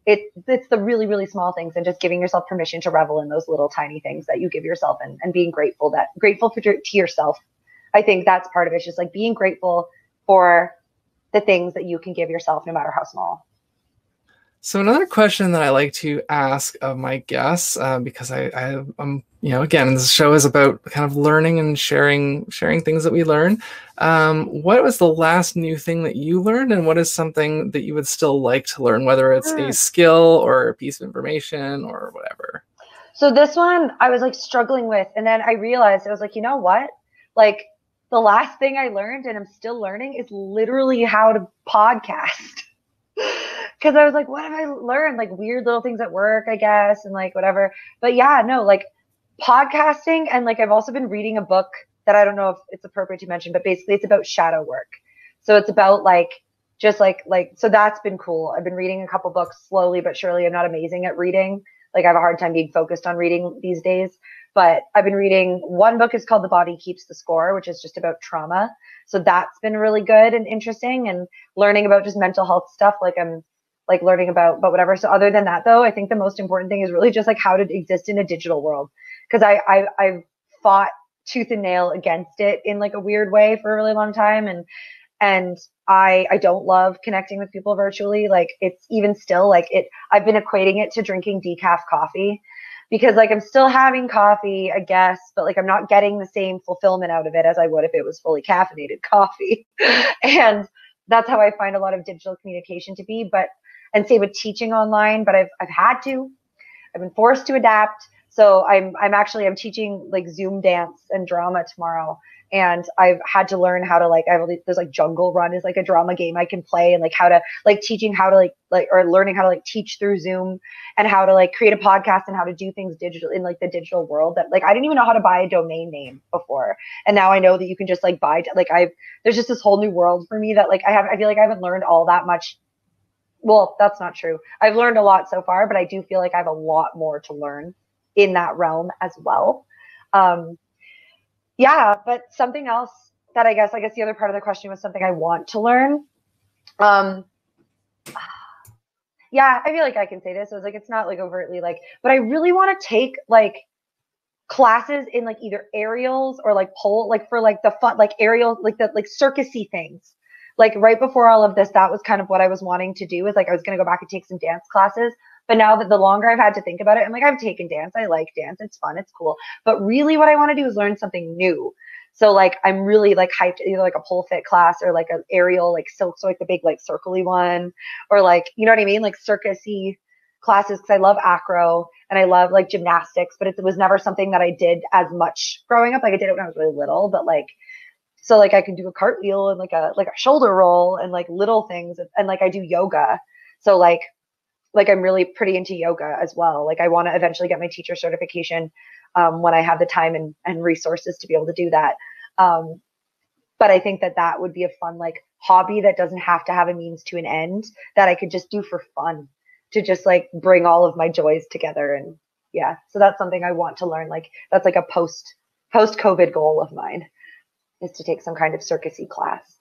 it's the really, really small things, and just giving yourself permission to revel in those little tiny things that you give yourself, and being grateful to yourself. I think that's part of it. It's just like being grateful for the things that you can give yourself, no matter how small. So another question that I like to ask of my guests, because I'm, again, this show is about kind of learning and sharing things that we learn. What was the last new thing that you learned, and what is something that you would still like to learn, whether it's a skill or a piece of information or whatever? So this one I was like struggling with, and then I realized I was like, you know what? Like the last thing I learned, and I'm still learning, is literally how to podcast. Because I was like, what have I learned? Like weird little things at work, I guess, and like whatever. But yeah, no, like podcasting, and like I've also been reading a book that I don't know if it's appropriate to mention, but basically it's about shadow work. So it's about like just like so that's been cool. I've been reading a couple books slowly but surely. I'm not amazing at reading. Like I have a hard time being focused on reading these days. But I've been reading, one book is called The Body Keeps the Score, which is just about trauma. So that's been really good and interesting, and learning about just mental health stuff. Like I'm like learning about, but whatever. So other than that though, I think the most important thing is really just like how to exist in a digital world. Cause I've fought tooth and nail against it in like a weird way for a really long time. And I don't love connecting with people virtually. Like it's even still like I've been equating it to drinking decaf coffee, because like I'm still having coffee, I guess, but like I'm not getting the same fulfillment out of it as I would if it was fully caffeinated coffee. And that's how I find a lot of digital communication to be. But and same with teaching online, but I've been forced to adapt. So I'm teaching like Zoom dance and drama tomorrow. And I've had to learn how to like, there's like Jungle Run is like a drama game I can play, and like how to like teaching how to like or learning how to like teach through Zoom, and how to like create a podcast and how to do things digital in like the digital world that like I didn't even know how to buy a domain name before. And now I know that you can just like buy, like there's just this whole new world for me that like I feel like I haven't learned all that much. Well, that's not true. I've learned a lot so far, but I do feel like I have a lot more to learn in that realm as well. Yeah, but something else that I guess the other part of the question was something I want to learn. Yeah, I feel like I can say this. So it's like, it's not like overtly like, but I really want to take like classes in like either aerials or like pole, like for like the fun, like aerial, like the like circusy things. Like right before all of this, that was kind of what I was wanting to do, is like I was going to go back and take some dance classes. But now that the longer I've had to think about it, I'm like, I've taken dance. I like dance. It's fun. It's cool. But really what I want to do is learn something new. So like, I'm really like hyped, either like a pole fit class or like an aerial, like silk, so like the big, like circly one, or like, you know what I mean? Like circusy classes. Cause I love acro and I love like gymnastics, but it was never something that I did as much growing up. Like I did it when I was really little, but like, so like I can do a cartwheel and like a shoulder roll and like little things. And like I do yoga. So like I'm really pretty into yoga as well. Like I want to eventually get my teacher certification when I have the time and resources to be able to do that. But I think that would be a fun like hobby that doesn't have to have a means to an end, that I could just do for fun, to just like bring all of my joys together. And yeah, so that's something I want to learn. Like that's like a post-COVID goal of mine, is to take some kind of circusy class.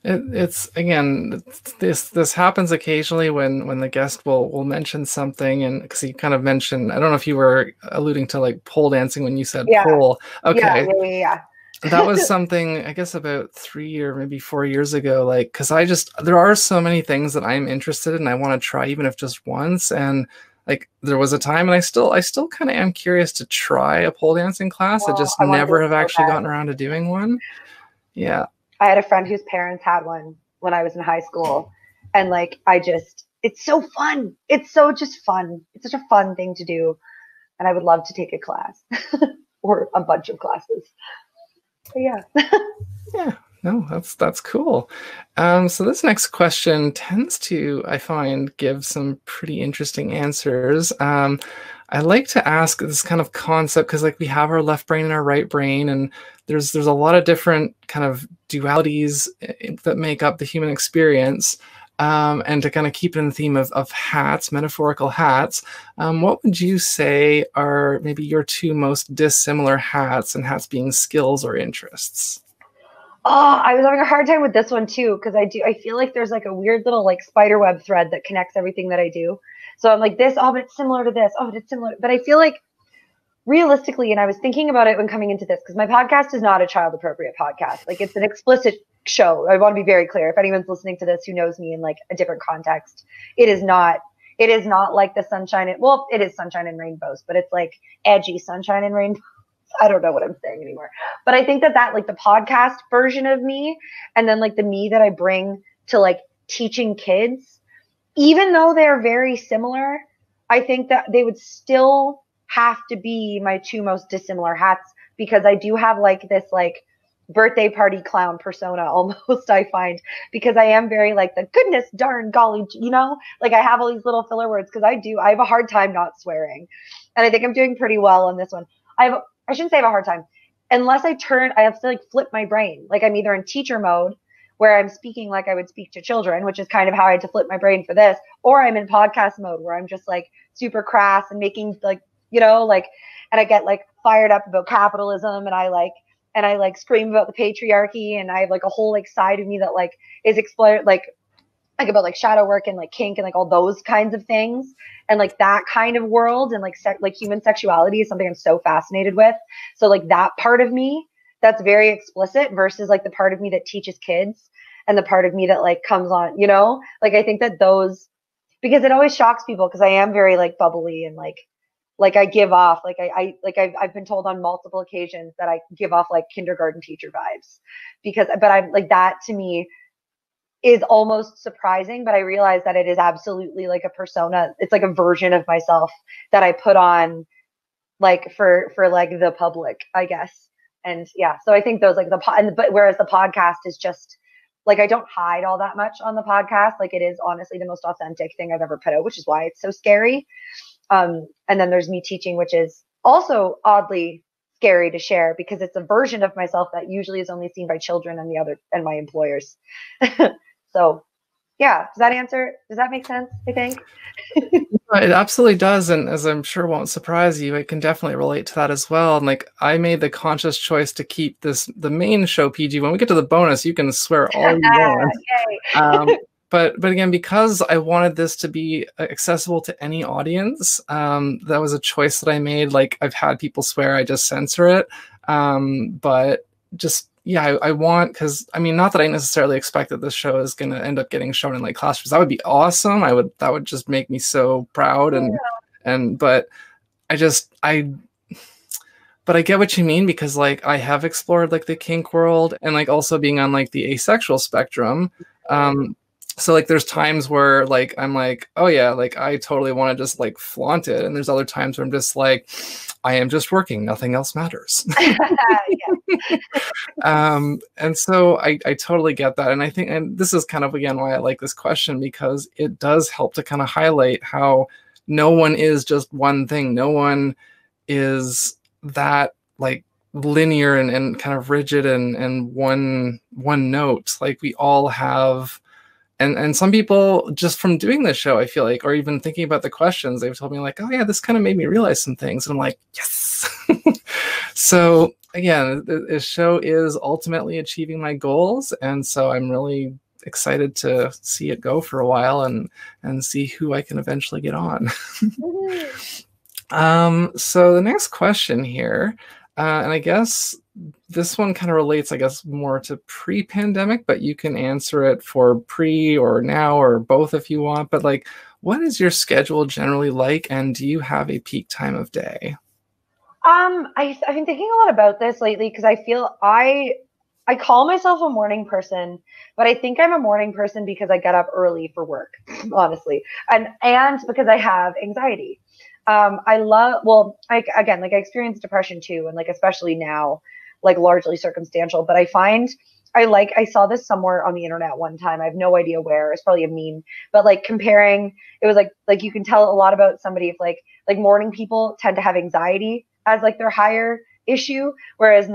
It's again, this happens occasionally when the guest will mention something, and because you kind of mentioned, I don't know if you were alluding to like pole dancing when you said pole. Okay. Yeah. That was something, I guess, about 3 or maybe 4 years ago. Like, because there are so many things that I'm interested in, I want to try, even if just once. And like, there was a time, and I still kind of am curious to try a pole dancing class. I just never have actually gotten around to doing one. Yeah. I had a friend whose parents had one when I was in high school. And like, it's so fun. It's so just fun. It's such a fun thing to do. And I would love to take a class or a bunch of classes. But yeah. Yeah, no, that's cool. So this next question tends to, I find, give some pretty interesting answers. I like to ask this kind of concept because like we have our left brain and our right brain, and there's a lot of different kind of dualities that make up the human experience. And to kind of keep it in the theme of hats, metaphorical hats, what would you say are maybe your two most dissimilar hats, and hats being skills or interests? Oh, I was having a hard time with this one too, because I feel like there's like a weird little like spider web thread that connects everything that I do. So I'm like this, oh, but it's similar to this. Oh, but it's similar. But I feel like realistically, and I was thinking about it when coming into this, because my podcast is not a child appropriate podcast. Like it's an explicit show. I want to be very clear. If anyone's listening to this who knows me in like a different context, it is not like the sunshine. It is sunshine and rainbows, but it's like edgy sunshine and rainbows. I don't know what I'm saying anymore. But I think that like the podcast version of me, and then like the me that I bring to like teaching kids, even though they're very similar, I think that they would still have to be my two most dissimilar hats, because I do have like this like birthday party clown persona almost, I find, because I am very like the goodness darn golly, you know, like I have all these little filler words because I have a hard time not swearing. And I think I'm doing pretty well on this one. I shouldn't say I have a hard time. Unless I have to like flip my brain. Like I'm either in teacher mode where I'm speaking like I would speak to children, which is kind of how I had to flip my brain for this, or I'm in podcast mode where I'm just like super crass and making like, you know, like, and I get like fired up about capitalism and I like scream about the patriarchy, and I have like a whole like side of me that like is explored like about like shadow work and like kink and like all those kinds of things, and like that kind of world, and like like human sexuality is something I'm so fascinated with. So like that part of me that's very explicit versus like the part of me that teaches kids and the part of me that like comes on, you know, like I think that those, because it always shocks people because I am very like bubbly and like I give off, like I've been told on multiple occasions that I give off like kindergarten teacher vibes but I'm like, that to me is almost surprising, but I realize that it is absolutely like a persona. It's like a version of myself that I put on like for like the public, I guess. And yeah, so I think those like but whereas the podcast is just like, I don't hide all that much on the podcast. Like it is honestly the most authentic thing I've ever put out, which is why it's so scary. And then there's me teaching, which is also oddly scary to share because it's a version of myself that usually is only seen by children and my employers. So yeah, does that make sense, I think? It absolutely does. And as I'm sure won't surprise you, I can definitely relate to that as well. And like, I made the conscious choice to keep the main show PG. When we get to the bonus, you can swear all you want. But again, because I wanted this to be accessible to any audience, that was a choice that I made. Like I've had people swear, I just censor it. But just, yeah, I want, because I mean, not that I necessarily expect that this show is going to end up getting shown in like classrooms. That would be awesome. That would just make me so proud. But I get what you mean, because like I have explored like the kink world and like also being on like the asexual spectrum. So like there's times where like I'm like, oh yeah, like I totally want to just like flaunt it, and there's other times where I'm just like, I am just working, nothing else matters. And so I totally get that, and I think, and this is kind of again why I like this question, because it does help to kind of highlight how no one is just one thing. No one is that like linear and kind of rigid and one note. Like we all have. And some people, just from doing this show, I feel like, or even thinking about the questions, they've told me like, oh yeah, this kind of made me realize some things. And I'm like, yes. So again, this show is ultimately achieving my goals. And so I'm really excited to see it go for a while and see who I can eventually get on. So the next question here, and I guess this one kind of relates, I guess, more to pre-pandemic, but you can answer it for pre or now or both if you want. But like, what is your schedule generally like, and do you have a peak time of day? I've been thinking a lot about this lately because I feel I call myself a morning person, but I think I'm a morning person because I get up early for work, honestly, and because I have anxiety. Again, like I experience depression too, and like especially now, like largely circumstantial. But I find I saw this somewhere on the internet one time. I have no idea where. It's probably a meme, but like comparing, it was like you can tell a lot about somebody if like morning people tend to have anxiety as like their higher issue, whereas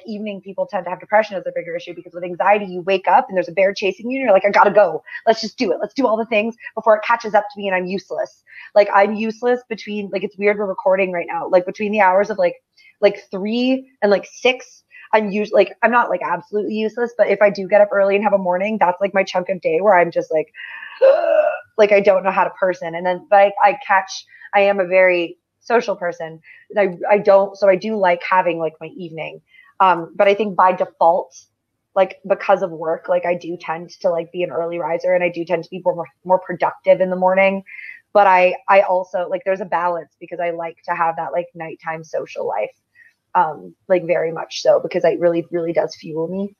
evening people tend to have depression as a bigger issue, because with anxiety you wake up and there's a bear chasing you and you're like, I gotta go, let's just do it, let's do all the things before it catches up to me and I'm useless. Like I'm useless between, like, it's weird, we're recording right now, like between the hours of like 3 and like 6, I'm usually like, I'm not like absolutely useless, but if I do get up early and have a morning, that's like my chunk of day where I'm just like like I don't know how to person. And then but I am a very social person. I do like having like my evening. But I think by default, like because of work, like I do tend to like be an early riser, and I do tend to be more productive in the morning. But I also like, there's a balance because I like to have that like nighttime social life, like very much so, because it really, really does fuel me.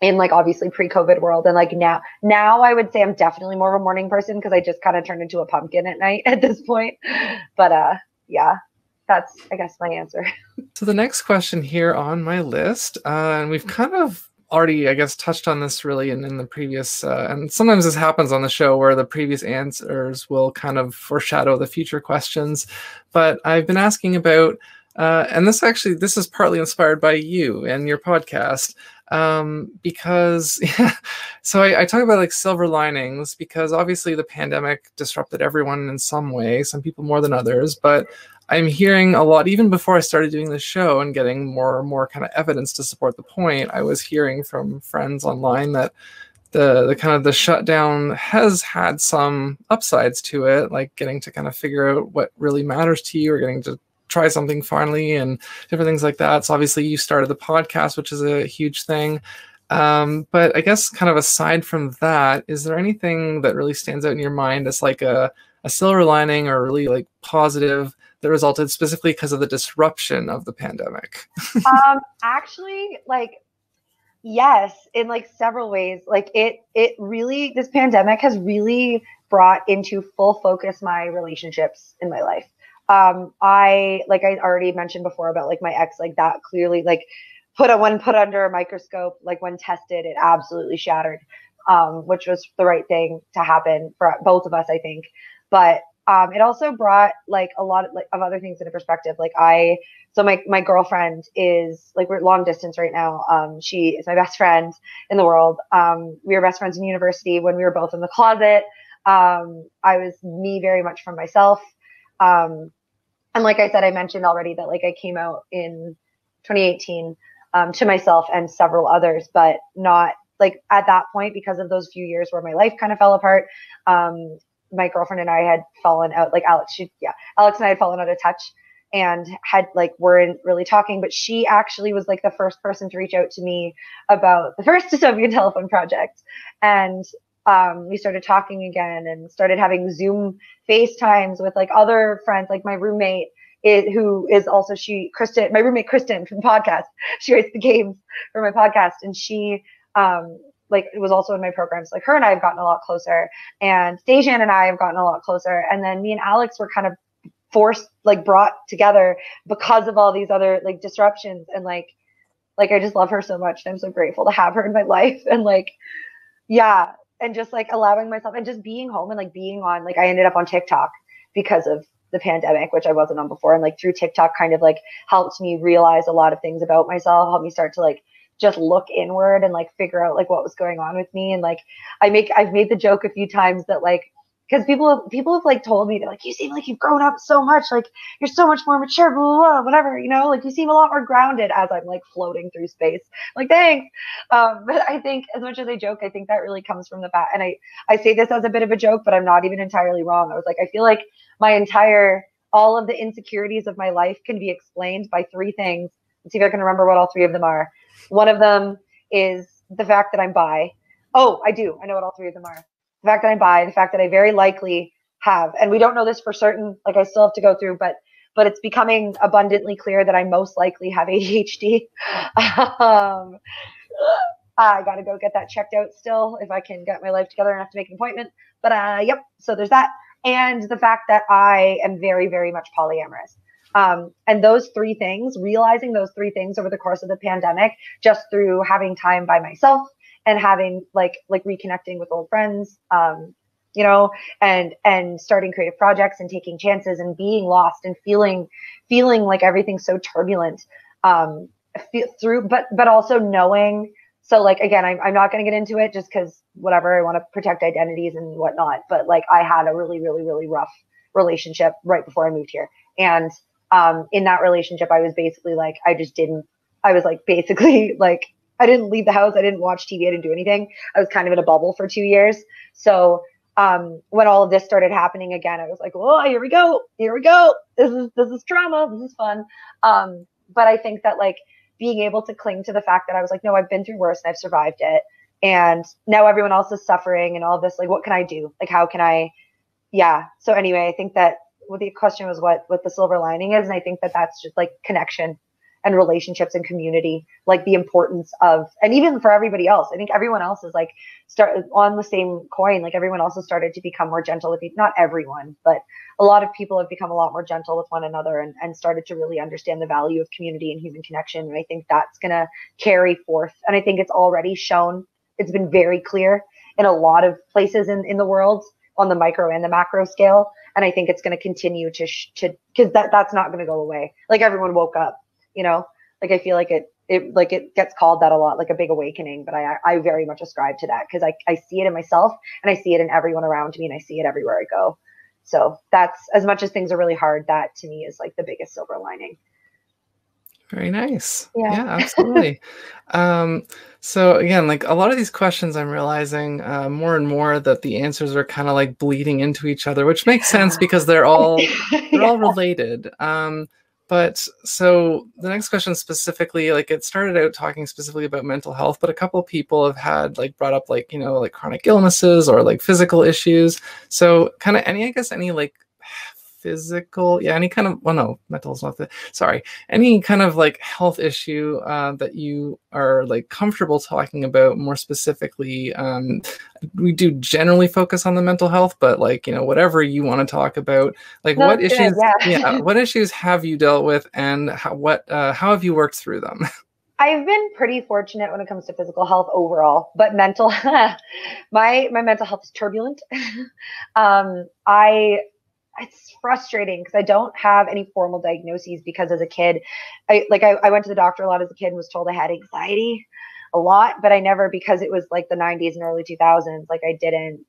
In like obviously pre-COVID world, and like now I would say I'm definitely more of a morning person because I just kind of turned into a pumpkin at night at this point. But yeah, that's, I guess, my answer. So the next question here on my list, and we've kind of already, I guess, touched on this really in the previous, and sometimes this happens on the show where the previous answers will kind of foreshadow the future questions. But I've been asking about, and this is partly inspired by you and your podcast, because yeah, so I talk about like silver linings, because obviously the pandemic disrupted everyone in some way, some people more than others, but I'm hearing a lot, even before I started doing this show and getting more and more kind of evidence to support the point, I was hearing from friends online that the kind of the shutdown has had some upsides to it, like getting to kind of figure out what really matters to you, or getting to try something finally and different things like that. So obviously you started the podcast, which is a huge thing. But I guess kind of aside from that, is there anything that really stands out in your mind as like a silver lining or really like positive that resulted specifically because of the disruption of the pandemic? Actually, like, yes, in like several ways. Like it really, this pandemic has really brought into full focus my relationships in my life. I already mentioned before about like my ex, like that clearly like put under a microscope, like when tested, it absolutely shattered, which was the right thing to happen for both of us, I think. But it also brought like a lot of other things into perspective. Like so my girlfriend is like, we're long distance right now. She is my best friend in the world. We were best friends in university when we were both in the closet. I was me very much from myself. And like I said, I mentioned already that like I came out in 2018 to myself and several others, but not like at that point, because of those few years where my life kind of fell apart. My girlfriend and I had fallen out, like Alex and I had fallen out of touch and weren't really talking, but she actually was like the first person to reach out to me about the first Dystopian Telephone project. And we started talking again and started having Zoom FaceTimes with like other friends, like my roommate who is also my roommate Kristen from the podcast. She writes the games for my podcast, and she it was also in my programs. Like her and I have gotten a lot closer, and Dejan and I have gotten a lot closer. And then me and Alex were kind of brought together because of all these other like disruptions. And like I just love her so much. And I'm so grateful to have her in my life. And like, yeah. And just like allowing myself and just being home and like being on, like I ended up on TikTok because of the pandemic, which I wasn't on before. And like through TikTok kind of like helped me realize a lot of things about myself, helped me start to like just look inward and like figure out like what was going on with me. And like I've made the joke a few times that like, because people have like told me, they're like, you seem like you've grown up so much, like you're so much more mature, blah, blah, blah, whatever, you know, like you seem a lot more grounded, as I'm like floating through space. Like, thanks. But I think as much as I joke, I think that really comes from the fact, and I say this as a bit of a joke, but I'm not even entirely wrong. I was like, I feel like all of the insecurities of my life can be explained by three things. Let's see if I can remember what all three of them are. One of them is the fact that I'm bi. Oh, I do. I know what all three of them are. The fact that I'm bi, the fact that I very likely have, and we don't know this for certain, like I still have to go through, but it's becoming abundantly clear that I most likely have ADHD. I got to go get that checked out still if I can get my life together enough to make an appointment. But yep, so there's that. And the fact that I am very, very much polyamorous. And those three things, realizing those three things over the course of the pandemic, just through having time by myself and having like reconnecting with old friends, you know, and starting creative projects and taking chances and being lost and feeling like everything's so turbulent, but also knowing. So like, again, I'm not going to get into it just because whatever, I want to protect identities and whatnot. But like I had a really, really, really rough relationship right before I moved here. And in that relationship, I was basically like, I didn't leave the house. I didn't watch TV. I didn't do anything. I was kind of in a bubble for 2 years. So when all of this started happening again, I was like, oh, here we go. This is trauma. This is fun. But I think that like being able to cling to the fact that I was like, no, I've been through worse and I've survived it. And now everyone else is suffering and all this, like, what can I do? Like, how can I? Yeah. So anyway, I think that the question was what the silver lining is. And I think that that's just like connection and relationships and community, like the importance of, and even for everybody else, I think everyone else is like start on the same coin. Like everyone else has started to become more gentle with not everyone, but a lot of people have become a lot more gentle with one another and started to really understand the value of community and human connection. And I think that's going to carry forth. And I think it's already shown, it's been very clear in a lot of places in the world on the micro and the macro scale. And I think it's going to continue to because that's not going to go away. Like everyone woke up, you know, like I feel like it gets called that a lot, like a big awakening, but I very much ascribe to that because I see it in myself and I see it in everyone around me and I see it everywhere I go. So that's, as much as things are really hard, that to me is like the biggest silver lining. Very nice. Yeah. Yeah, absolutely. So again, like a lot of these questions, I'm realizing more and more that the answers are kind of like bleeding into each other, which makes sense because they're all related. But so the next question specifically, like it started out talking specifically about mental health, but a couple of people have had like brought up like, you know, like chronic illnesses or like physical issues. So kind of any like physical, yeah, any kind of, well, no, mental is not the, sorry, any kind of like health issue that you are like comfortable talking about more specifically. We do generally focus on the mental health, but like, you know, whatever you want to talk about, like No, what good, issues, yeah. what issues have you dealt with and how have you worked through them? I've been pretty fortunate when it comes to physical health overall, but mental, my mental health is turbulent. It's frustrating because I don't have any formal diagnoses because as a kid, I went to the doctor a lot as a kid and was told I had anxiety a lot, but I never, because it was like the 90s and early 2000s, like I didn't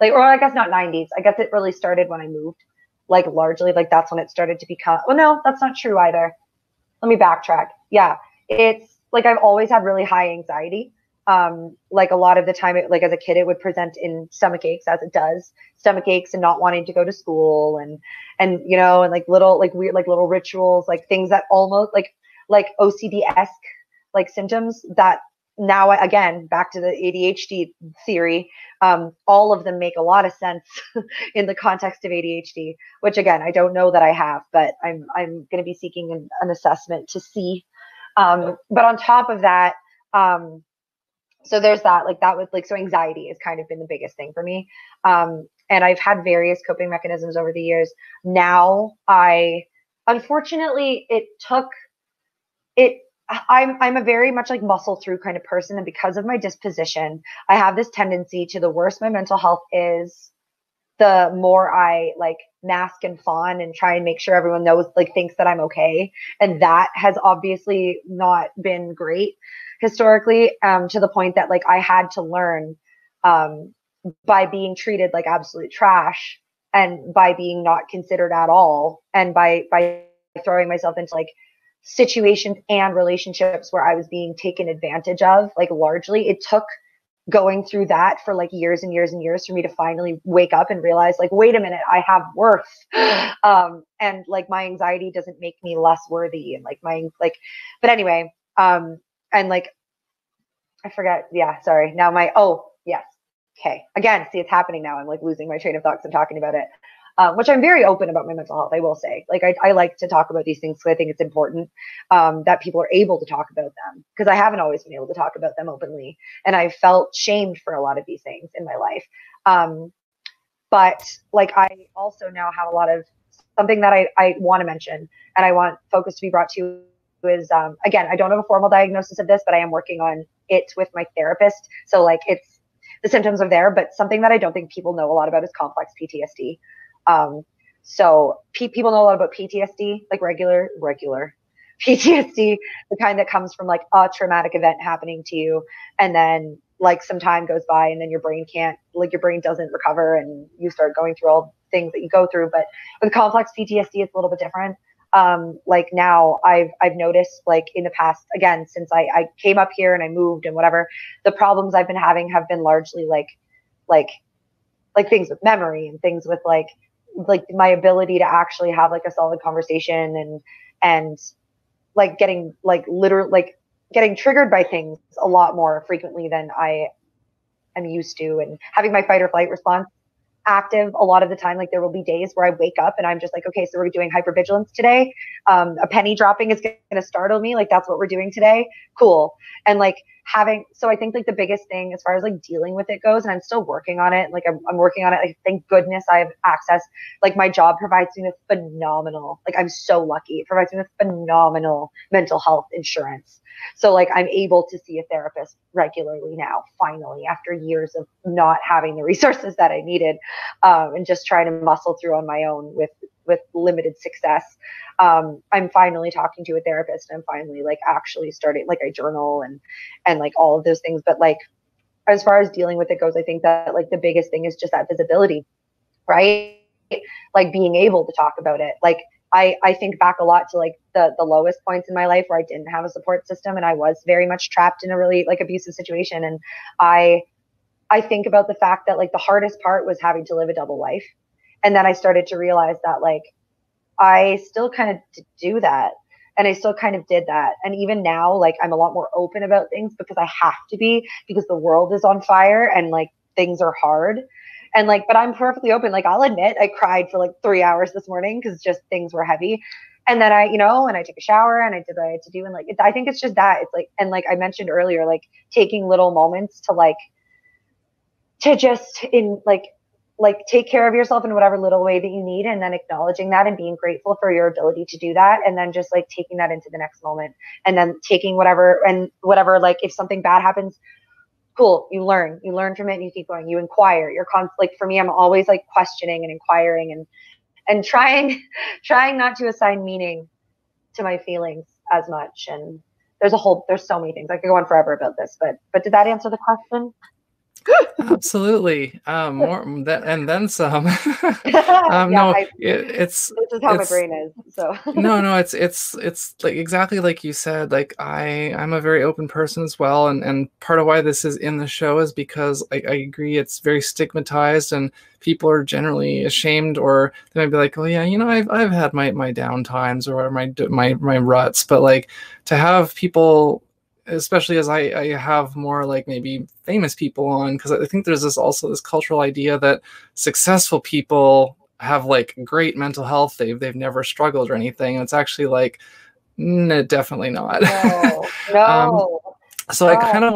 like, or I guess not 90s. I guess it really started when I moved, like largely like that's when it started to become, well, no, that's not true either. Let me backtrack. Yeah. It's like, I've always had really high anxiety. Like a lot of the time, like as a kid, it would present in stomach aches, as it does, stomach aches and not wanting to go to school and, you know, and like little, like weird, like little rituals, like things that almost like OCD-esque, like symptoms that now, again, back to the ADHD theory, all of them make a lot of sense in the context of ADHD, which again, I don't know that I have, but I'm going to be seeking an assessment to see. But on top of that, so there's that, like that was like, so anxiety has kind of been the biggest thing for me. And I've had various coping mechanisms over the years. Now unfortunately, I'm a very much like muscle through kind of person. And because of my disposition, I have this tendency to, the worse my mental health is, the more I like mask and fawn and try and make sure everyone knows, like thinks that I'm okay. And that has obviously not been great historically, to the point that like I had to learn, by being treated like absolute trash and by being not considered at all. And by throwing myself into like situations and relationships where I was being taken advantage of, like largely it took going through that for like years and years and years for me to finally wake up and realize like, wait a minute, I have worth. And like my anxiety doesn't make me less worthy. And like but anyway, and like, I forget. Yeah. Sorry. Now yes. Okay. Again, see, it's happening now. I'm like losing my train of thoughts and talking about it. Which I'm very open about my mental health, I will say. Like I like to talk about these things because I think it's important, that people are able to talk about them, because I haven't always been able to talk about them openly, and I felt shamed for a lot of these things in my life. But like I also now have a lot of something that I want to mention and I want focus to be brought to is, again, I don't have a formal diagnosis of this, but I am working on it with my therapist. So like the symptoms are there, but something that I don't think people know a lot about is complex PTSD. So people know a lot about PTSD, like regular PTSD, the kind that comes from like a traumatic event happening to you. And then like some time goes by and then your brain doesn't recover and you start going through all things that you go through. But with complex PTSD, it's a little bit different. Like now I've noticed like in the past, again, since I came up here and I moved and whatever, the problems I've been having have been largely like things with memory and things with like my ability to actually have like a solid conversation and like getting like literally like getting triggered by things a lot more frequently than I am used to, and having my fight or flight response active a lot of the time. Like there will be days where I wake up and I'm just like, okay, so we're doing hypervigilance today. A penny dropping is going to startle me. Like, that's what we're doing today. Cool. And like so I think like the biggest thing as far as like dealing with it goes, and I'm still working on it. Like I'm working on it. Like, thank goodness I have access. Like, my job provides me with phenomenal, like, I'm so lucky. It provides me with phenomenal mental health insurance. So like, I'm able to see a therapist regularly now, finally, after years of not having the resources that I needed, and just trying to muscle through on my own with limited success. I'm finally talking to a therapist. I'm finally like actually starting, like, I journal and like all of those things. But like, as far as dealing with it goes, I think that like the biggest thing is just that visibility, right? Like, being able to talk about it. Like, I think back a lot to like the lowest points in my life where I didn't have a support system and I was very much trapped in a really like abusive situation. And I think about the fact that like the hardest part was having to live a double life. And then I started to realize that like I still kind of do that. And I still kind of did that. And even now, like, I'm a lot more open about things because I have to be, because the world is on fire and like things are hard. And like, but I'm perfectly open. Like, I'll admit I cried for like 3 hours this morning because just things were heavy. And then I took a shower and I did what I had to do. And like, I think it's just that it's like, and like I mentioned earlier, like taking little moments to just take care of yourself in whatever little way that you need, and then acknowledging that and being grateful for your ability to do that. And then just like taking that into the next moment, and then taking whatever, like if something bad happens, cool. You learn from it and you keep going, you inquire, like for me, I'm always like questioning and inquiring and trying not to assign meaning to my feelings as much. And there's so many things. I could go on forever about this, but did that answer the question? Absolutely. More that and then some. This is how my brain is. So no, it's like exactly like you said. Like I'm a very open person as well, and part of why this is in the show is because I agree it's very stigmatized, and people are generally ashamed, or they might be like, oh yeah, I've had my down times or my ruts, but like to have people, especially as I have more like maybe famous people on, because I think there's this cultural idea that successful people have like great mental health, they've never struggled or anything, and it's actually like, definitely not. No. So I kind of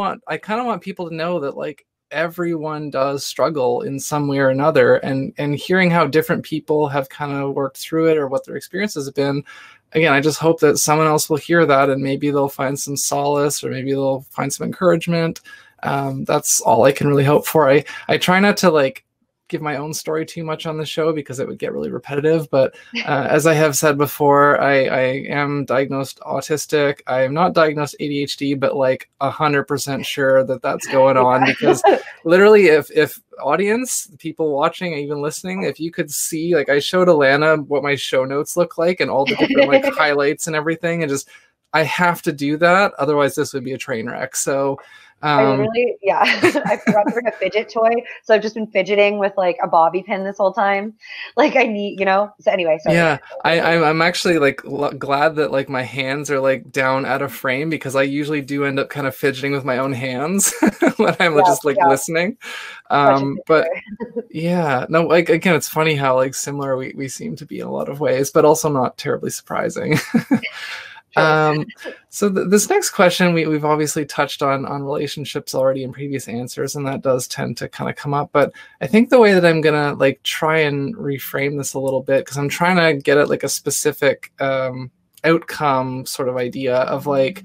want people to know that like everyone does struggle in some way or another, and hearing how different people have kind of worked through it or what their experiences have been. Again, I just hope that someone else will hear that and maybe they'll find some solace, or maybe they'll find some encouragement. That's all I can really hope for. I try not to like give my own story too much on the show because it would get really repetitive. But as I have said before, I am diagnosed autistic. I am not diagnosed ADHD, but like 100% sure that that's going on, because literally if audience, people watching, even listening, if you could see, like I showed Alanna what my show notes look like and all the different like highlights and everything, and just, I have to do that. Otherwise this would be a train wreck. So I literally, yeah, I forgot to bring a fidget toy. So I've just been fidgeting with like a bobby pin this whole time. Like I need, so anyway, sorry. Yeah, I'm actually like glad that like my hands are like down out of frame, because I usually do end up kind of fidgeting with my own hands when I'm just like listening. But yeah, no, like again, it's funny how like similar we seem to be in a lot of ways, but also not terribly surprising. So this next question, we've obviously touched on relationships already in previous answers, and that does tend to kind of come up. But I think the way that I'm gonna like try and reframe this a little bit, because I'm trying to get at like a specific outcome sort of idea of like,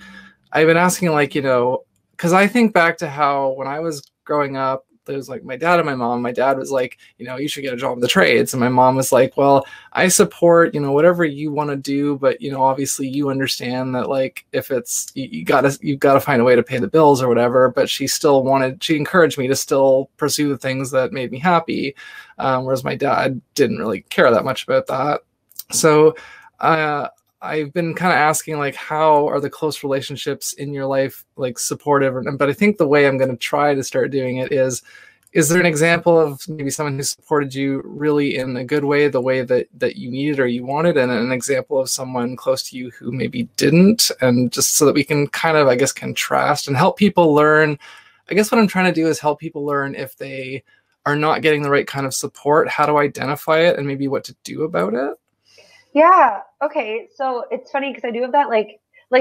I've been asking like, because I think back to how when I was growing up, there's like my dad and my mom. My dad was like, you should get a job in the trades. And my mom was like, well, I support, whatever you want to do. But, obviously you understand that like, if it's, you've got to find a way to pay the bills or whatever. But she encouraged me to still pursue the things that made me happy. Whereas my dad didn't really care that much about that. So, I've been kind of asking like, how are the close relationships in your life like supportive? But I think the way I'm going to try to start doing it is there an example of maybe someone who supported you really in a good way, the way that you needed or you wanted, and an example of someone close to you who maybe didn't, and just so that we can kind of, I guess, contrast and help people learn. I guess what I'm trying to do is help people learn if they are not getting the right kind of support, how to identify it and maybe what to do about it. Yeah. Okay. So it's funny because I do have that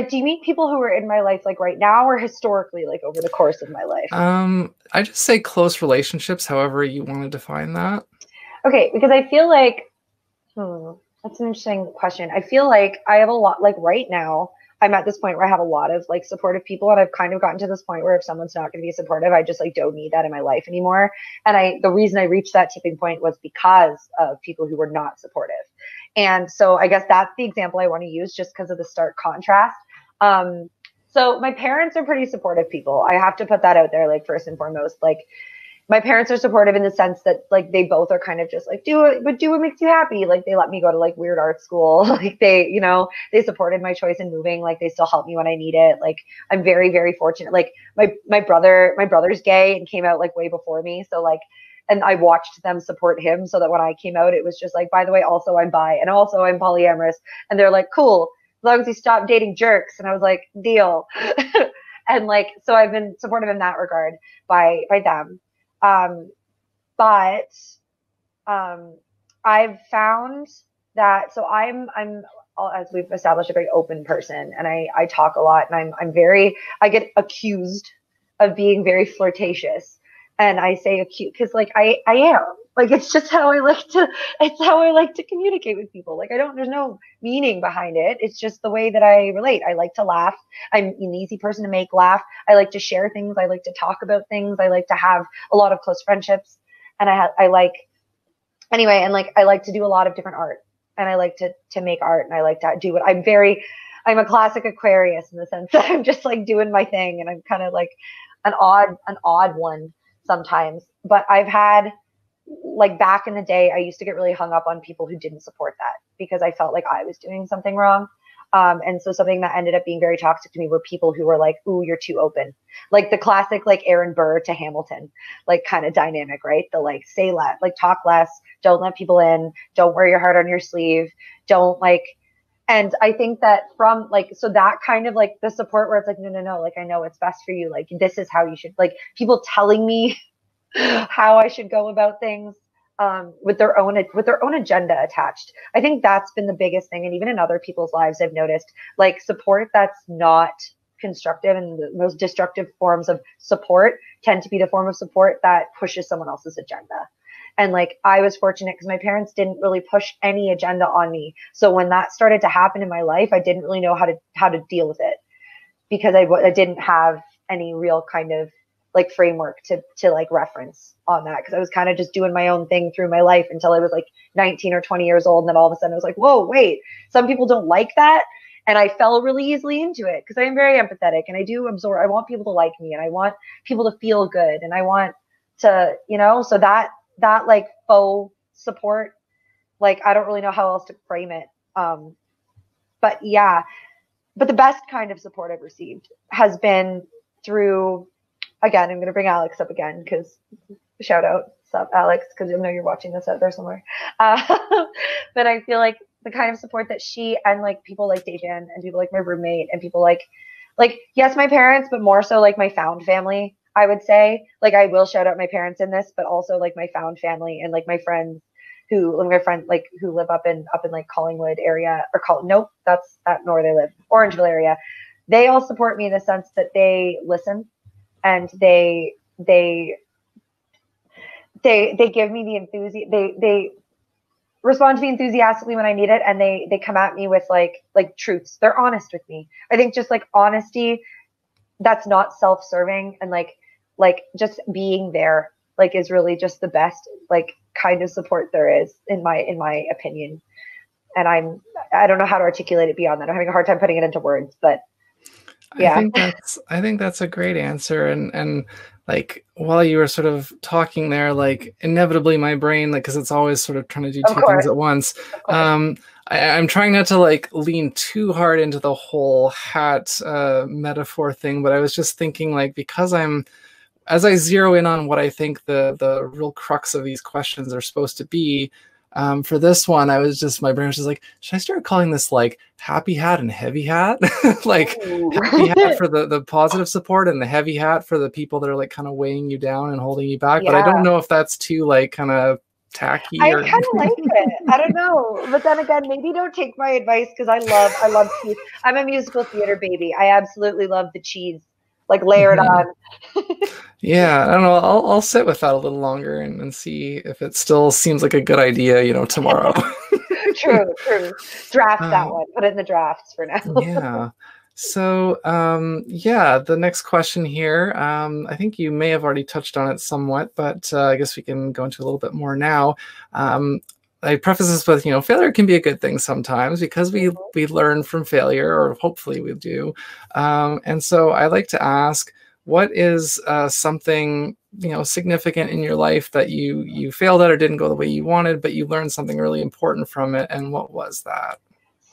do you meet people who are in my life like right now or historically like over the course of my life? I just say close relationships, however you want to define that. Okay, because I feel like that's an interesting question. I feel like I have a lot like right now I'm at this point where I have a lot of like supportive people and I've kind of gotten to this point where if someone's not going to be supportive, I just like don't need that in my life anymore. And the reason I reached that tipping point was because of people who were not supportive. And so I guess that's the example I want to use just because of the stark contrast. So my parents are pretty supportive people. I have to put that out there, like first and foremost. Like my parents are supportive in the sense that like they both are kind of just like do it, but do what makes you happy. Like they let me go to like weird art school. Like they supported my choice in moving. Like they still help me when I need it. Like I'm very, very fortunate. Like my brother's gay and came out like way before me. So like, and I watched them support him so that when I came out, it was just like, by the way, also I'm bi and also I'm polyamorous. And they're like, cool, as long as you stop dating jerks. And I was like, deal. And like, so I've been supportive in that regard by them. But I've found that, so I'm, as we've established, a very open person and I talk a lot and I get accused of being very flirtatious. And I say acute because like I am like, it's how I like to communicate with people. Like there's no meaning behind it. It's just the way that I relate. I like to laugh. I'm an easy person to make laugh. I like to share things. I like to talk about things. I like to have a lot of close friendships. And I like to do a lot of different art and I like to make art and I like to do it. I'm a classic Aquarius in the sense that I'm just like doing my thing and I'm kind of like an odd one sometimes, but I've had like back in the day, I used to get really hung up on people who didn't support that because I felt like I was doing something wrong. And so something that ended up being very toxic to me were people who were like, ooh, you're too open. Like the classic, like Aaron Burr to Hamilton, like kind of dynamic, right? The like, say less, like talk less, don't let people in, don't wear your heart on your sleeve, don't like, and I think that from like, so that kind of like the support where it's like, no, like, I know what's best for you. Like, this is how you should, like people telling me how I should go about things with their own agenda attached. I think that's been the biggest thing. And even in other people's lives, I've noticed like support that's not constructive and the most destructive forms of support tend to be the form of support that pushes someone else's agenda. And like, I was fortunate because my parents didn't really push any agenda on me. So when that started to happen in my life, I didn't really know how to deal with it because I didn't have any real kind of like framework to like reference on that. Cause I was kind of just doing my own thing through my life until I was like 19 or 20 years old. And then all of a sudden I was like, whoa, wait, some people don't like that. And I fell really easily into it because I am very empathetic and I do absorb, I want people to like me and I want people to feel good. And I want to, so that like faux support, like, I don't really know how else to frame it. But yeah, but the best kind of support I've received has been through, again, I'm going to bring Alex up again because shout out, sup Alex, because I know you're watching this out there somewhere. But I feel like the kind of support that she and like people like Dejan and people like my roommate and people like yes, my parents, but more so like my found family, I would say. Like I will shout out my parents in this, but also like my found family and like my friends who live up in like Collingwood area nope, that's not where they live, Orangeville area. They all support me in the sense that they listen and they give me the enthusiasm. They respond to me enthusiastically when I need it, and they come at me with like truths. They're honest with me. I think just like honesty that's not self-serving and like just being there like is really just the best like kind of support there is in my opinion. And I don't know how to articulate it beyond that. I'm having a hard time putting it into words, but yeah. I think that's a great answer. And like while you were sort of talking there, like inevitably my brain, like, cause it's always sort of trying to do two things at once. I'm trying not to like lean too hard into the whole hat metaphor thing, but I was just thinking like, because as I zero in on what I think the real crux of these questions are supposed to be, for this one, my brain was just like, should I start calling this like happy hat and heavy hat? Like happy hat for the positive support and the heavy hat for the people that are like kind of weighing you down and holding you back. Yeah. But I don't know if that's too like kind of tacky? I Or kind of like it. I don't know, but then again, maybe don't take my advice because I love cheese. I'm a musical theater baby. I absolutely love the cheese, like layered on. Yeah, I don't know. I'll sit with that a little longer and see if it still seems like a good idea, tomorrow. True, true. Draft that Um, one. Put it in the drafts for now. yeah. So, yeah, the next question here, I think you may have already touched on it somewhat, but I guess we can go into a little bit more now. I preface this with, failure can be a good thing sometimes because we learn from failure, or hopefully we do. And so I like to ask, what is something significant in your life that you failed at or didn't go the way you wanted, but you learned something really important from it, and what was that?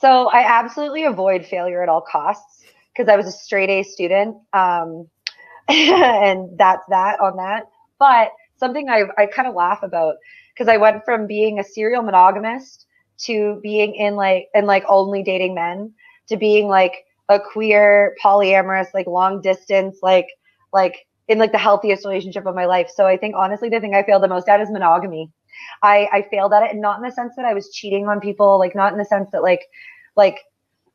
So I absolutely avoid failure at all costs because I was a straight A student. And that's that on that. But something I kind of laugh about because I went from being a serial monogamist to being in like only dating men to being like a queer polyamorous, like long distance, like in like the healthiest relationship of my life. So I think honestly, the thing I failed the most at is monogamy. I failed at it, and not in the sense that I was cheating on people, like not in the sense that like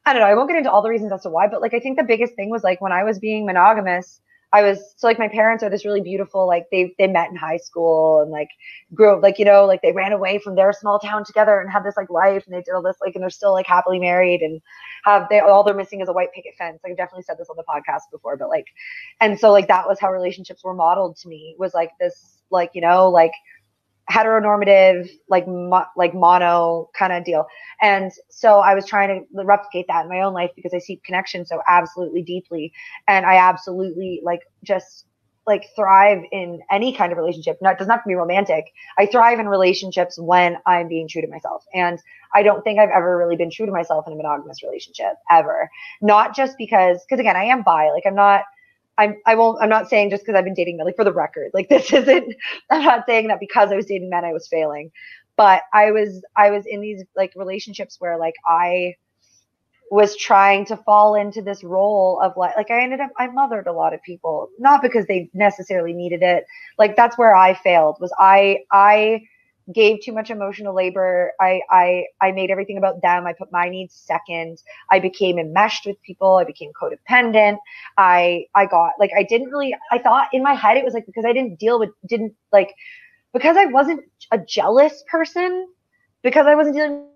I don't know, I won't get into all the reasons as to why, but like I think the biggest thing was like when I was being monogamous, I was so like my parents are this really beautiful, like they met in high school and like grew up like, like they ran away from their small town together and had this like life, and they did all this like, and they're still like happily married, and all they're missing is a white picket fence. Like I've definitely said this on the podcast before, but like, and so like that was how relationships were modeled to me, was like this like, like heteronormative, like mono kind of deal. And so I was trying to replicate that in my own life because I seek connection so absolutely deeply. And I absolutely like just like thrive in any kind of relationship. It doesn't have to be romantic. I thrive in relationships when I'm being true to myself. And I don't think I've ever really been true to myself in a monogamous relationship ever. Not just because again, I am bi, like I'm not saying just because I've been dating men, like for the record, like I'm not saying that because I was dating men, I was failing, but I was in these like relationships where like I was trying to fall into this role of like I mothered a lot of people, not because they necessarily needed it. Like that's where I failed, was I gave too much emotional labor. I made everything about them. I put my needs second. I became enmeshed with people. I became codependent. I got like, I thought in my head, it was like, because I because I wasn't a jealous person, because I wasn't dealing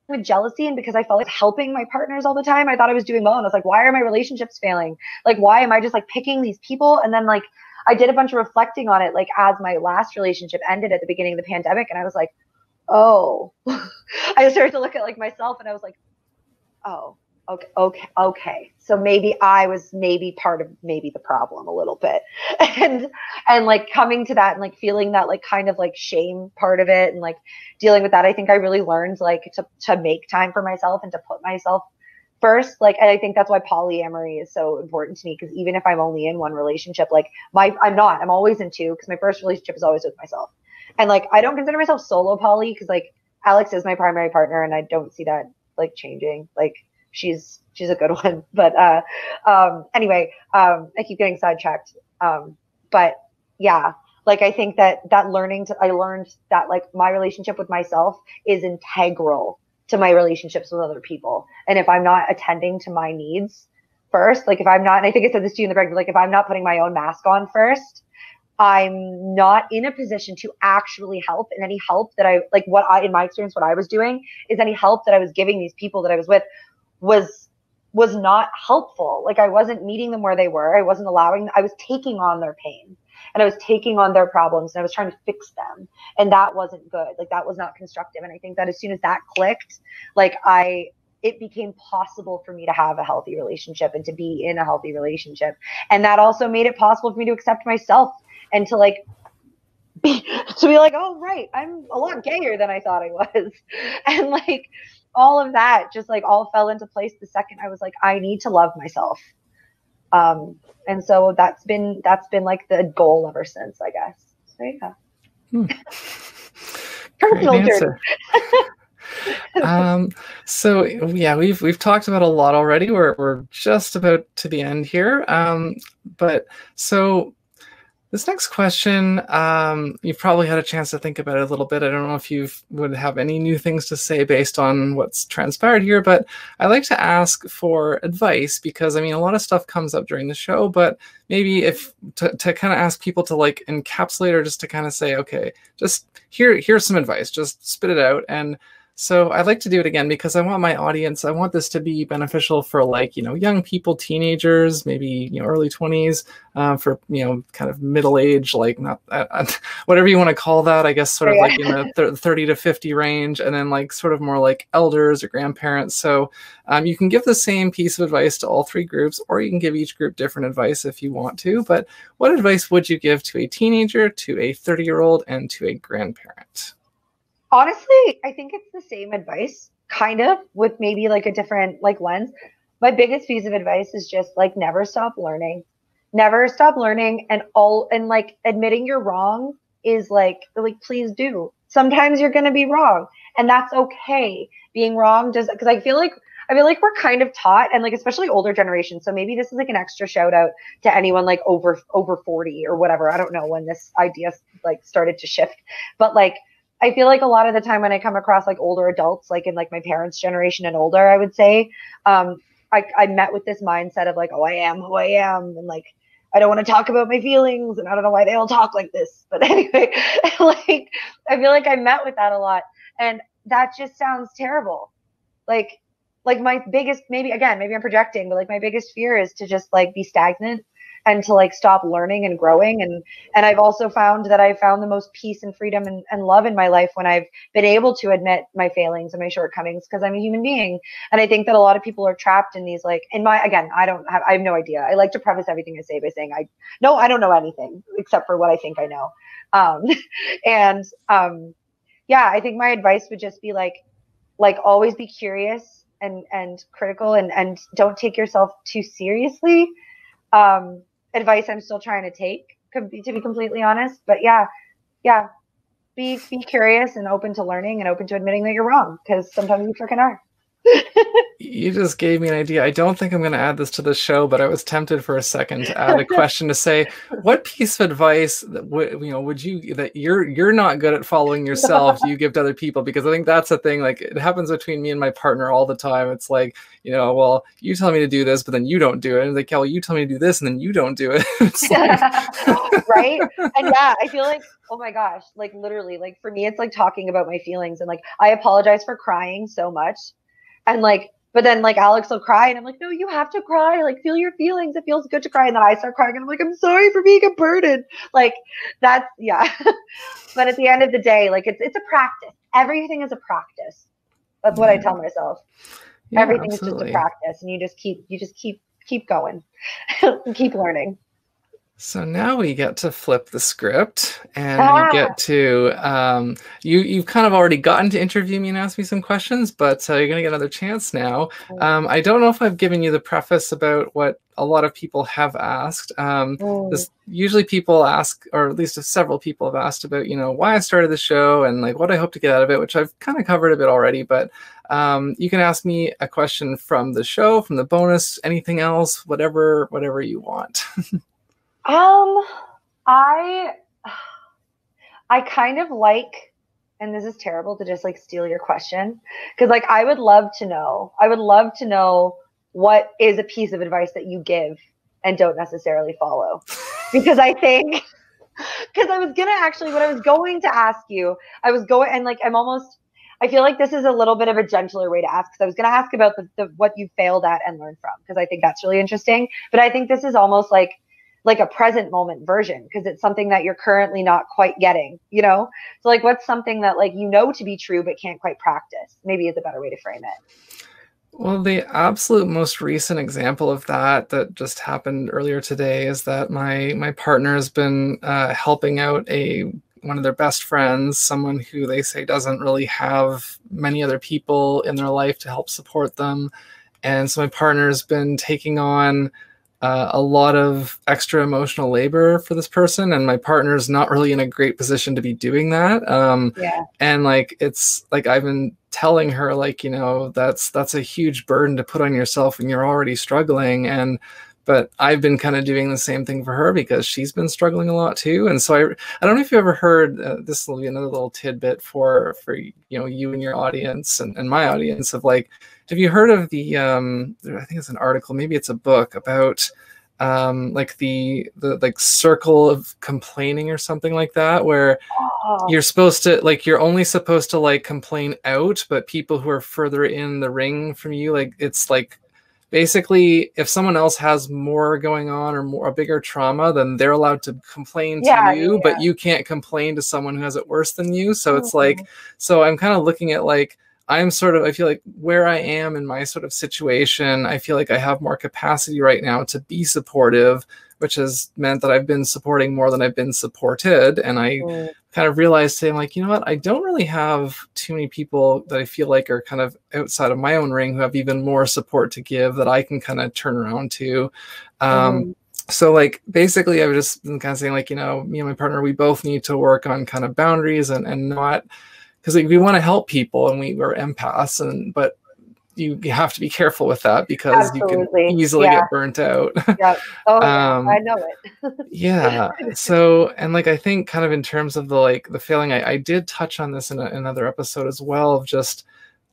with jealousy, and because I felt like helping my partners all the time, I thought I was doing well. And I was like, why are my relationships failing? Like, why am I just like picking these people? And then like, I did a bunch of reflecting on it, like as my last relationship ended at the beginning of the pandemic. And I was like, oh, I started to look at like myself, and I was like, oh, okay. So maybe I was part of maybe the problem a little bit. And like coming to that and like feeling that like kind of like shame part of it and like dealing with that, I think I really learned like to make time for myself and to put myself first. Like, and I think that's why polyamory is so important to me, because even if I'm only in one relationship, like I'm always in two, because my first relationship is always with myself. And like, I don't consider myself solo poly, because like Alex is my primary partner, and I don't see that like changing. Like she's a good one. But anyway, I keep getting sidetracked. But yeah, like I think that I learned that like my relationship with myself is integral to my relationships with other people. And if I'm not attending to my needs first, like if I'm not, and I think I said this to you in the break, like if I'm not putting my own mask on first, I'm not in a position to actually help. And any help that in my experience, what I was doing is any help that I was giving these people that I was with was not helpful. Like I wasn't meeting them where they were. I was taking on their pain, and I was taking on their problems, and I was trying to fix them. And that wasn't good. Like that was not constructive. And I think that as soon as that clicked, like it became possible for me to have a healthy relationship and to be in a healthy relationship. And that also made it possible for me to accept myself and to like be like, oh, right, I'm a lot gayer than I thought I was. And like all of that just like all fell into place the second I was like, I need to love myself. And so that's been like the goal ever since, I guess. So yeah. Personal journey. So yeah, we've talked about a lot already. We're just about to the end here. But so This next question, you've probably had a chance to think about it a little bit. I don't know if you would have any new things to say based on what's transpired here, but I like to ask for advice because, I mean, a lot of stuff comes up during the show, but maybe if to kind of ask people to like encapsulate or just to kind of say, okay, just here's some advice, just spit it out. And so I'd like to do it again because I want my audience, I want this to be beneficial for like, young people, teenagers, maybe, early 20s, for, kind of middle age, like not whatever you want to call that, I guess, sort of like in the 30 to 50 range, and then like sort of more like elders or grandparents. So you can give the same piece of advice to all three groups, or you can give each group different advice if you want to. But what advice would you give to a teenager, to a 30-year-old, and to a grandparent? Honestly, I think it's the same advice, kind of, with maybe like a different like lens. My biggest piece of advice is just like never stop learning. Never stop learning, and like admitting you're wrong is like please do. Sometimes you're gonna be wrong, and that's okay. Being wrong does, because I feel like we're kind of taught, and like especially older generations. So maybe this is like an extra shout out to anyone like over 40 or whatever. I don't know when this idea like started to shift, but like I feel like a lot of the time when I come across like older adults, like in like my parents' generation and older, I would say, I met with this mindset of like, oh, I am who I am, and like I don't want to talk about my feelings, and I don't know why they all talk like this. But anyway, like I feel like I met with that a lot, and that just sounds terrible. Like my biggest, maybe I'm projecting, but like my biggest fear is to just like be stagnant and to like stop learning and growing. And I've also found that I found the most peace and freedom and love in my life when I've been able to admit my failings and my shortcomings, because I'm a human being. And I think that a lot of people are trapped in these, like, I have no idea. I like to preface everything I say by saying I don't know anything except for what I think I know. Yeah, I think my advice would just be like always be curious and critical, and don't take yourself too seriously. Advice I'm still trying to take, to be completely honest. But yeah, be curious and open to learning and open to admitting that you're wrong, because sometimes you freaking are. You just gave me an idea. I don't think I'm going to add this to the show, but I was tempted for a second to add a question to say, what piece of advice would you, that you're not good at following yourself, do you give to other people? Because I think that's a thing. Like, it happens between me and my partner all the time. It's like, well, you tell me to do this, but then you don't do it. And it's like, well, you tell me to do this, and then you don't do it. It's like... Right. And yeah, I feel like, oh my gosh, like literally, like for me, it's like talking about my feelings, and like I apologize for crying so much. And like, but then like Alex will cry, and I'm like, no, you have to cry. Like, feel your feelings. It feels good to cry. And then I start crying, and I'm like, I'm sorry for being a burden. Like, that's, yeah. But at the end of the day, like it's a practice. Everything is a practice. That's what I tell myself. Yeah, everything absolutely. Is just a practice, and you just keep going and keep learning. So now we get to flip the script, and we get to, you've kind of already gotten to interview me and ask me some questions, but you're going to get another chance now. I don't know if I've given you the preface about what a lot of people have asked. Usually people ask, or at least several people have asked about, why I started the show and like what I hope to get out of it, which I've kind of covered a bit already, but you can ask me a question from the show, from the bonus, anything else, whatever you want. I kind of like, and this is terrible to just like steal your question, because like I would love to know what is a piece of advice that you give and don't necessarily follow. Because I think, because I was gonna actually, what I was going to ask you, I feel like this is a little bit of a gentler way to ask, because I was going to ask about the what you failed at and learned from, because I think that's really interesting. But I think this is almost like a present moment version, because it's something that you're currently not quite getting, So like, what's something that like, to be true, but can't quite practice, maybe is a better way to frame it. Well, the absolute most recent example of that just happened earlier today is that my partner has been helping out one of their best friends, someone who they say doesn't really have many other people in their life to help support them. And so my partner's been taking on a lot of extra emotional labor for this person, and my partner's not really in a great position to be doing that. And like, it's like, I've been telling her, like, that's a huge burden to put on yourself when you're already struggling. but I've been kind of doing the same thing for her because she's been struggling a lot too. And so I don't know if you ever heard, this will be another little tidbit for you and your audience and my audience of like, have you heard of the I think it's an article, maybe it's a book about like the like circle of complaining or something like that, where you're supposed to like, you're only supposed to like complain out, but people who are further in the ring from you, like it's like basically if someone else has more going on or more a bigger trauma, then they're allowed to complain to you, but you can't complain to someone who has it worse than you. So it's like, so I'm kind of looking at like, I feel like where I am in my sort of situation, I feel like I have more capacity right now to be supportive, which has meant that I've been supporting more than I've been supported. And I kind of realized today, I'm like, you know what? I don't really have too many people that I feel like are kind of outside of my own ring who have even more support to give that I can kind of turn around to. So like, basically I've just been kind of saying like, you know, me and my partner, we both need to work on kind of boundaries and not, because like, we want to help people and we're empaths, but you have to be careful with that because you can easily get burnt out. I know it. So, and like, I think kind of in terms of the feeling, I did touch on this in another episode as well, of just,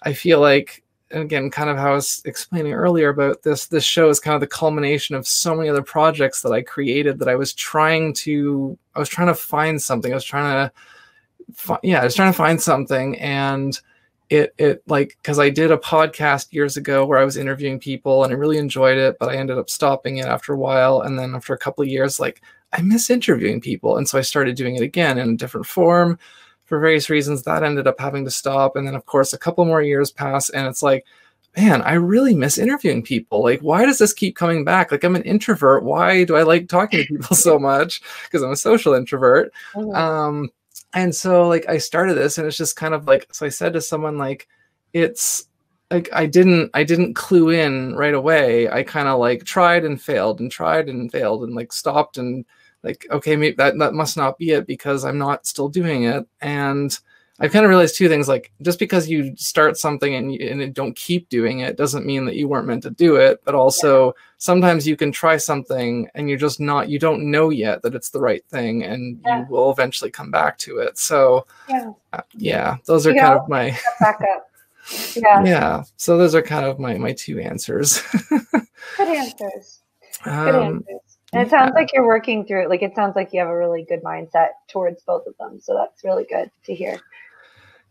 I feel like, and again, kind of how I was explaining earlier about this show is kind of the culmination of so many other projects that I created that I was trying to find something. I was trying to find something, and it like, because I did a podcast years ago where I was interviewing people and I really enjoyed it, but I ended up stopping it after a while. And then after a couple of years, like, I miss interviewing people. And so I started doing it again in a different form for various reasons. That ended up having to stop. And then of course, a couple more years pass and it's like, man, I really miss interviewing people. Like, why does this keep coming back? Like, I'm an introvert. Why do I like talking to people so much? Because I'm a social introvert. And so like I started this and it's just kind of like, so I said to someone like, it's like, I didn't clue in right away. I kind of like tried and failed and like stopped and like, okay, maybe that must not be it because I'm not still doing it. And I've kind of realized two things, like just because you start something and don't keep doing it doesn't mean that you weren't meant to do it. But also sometimes you can try something and you don't know yet that it's the right thing and you will eventually come back to it. So those are kind of my back up. So those are kind of my two answers. Good answers. Good answers. And it sounds like you're working through it. Like, it sounds like you have a really good mindset towards both of them. So that's really good to hear.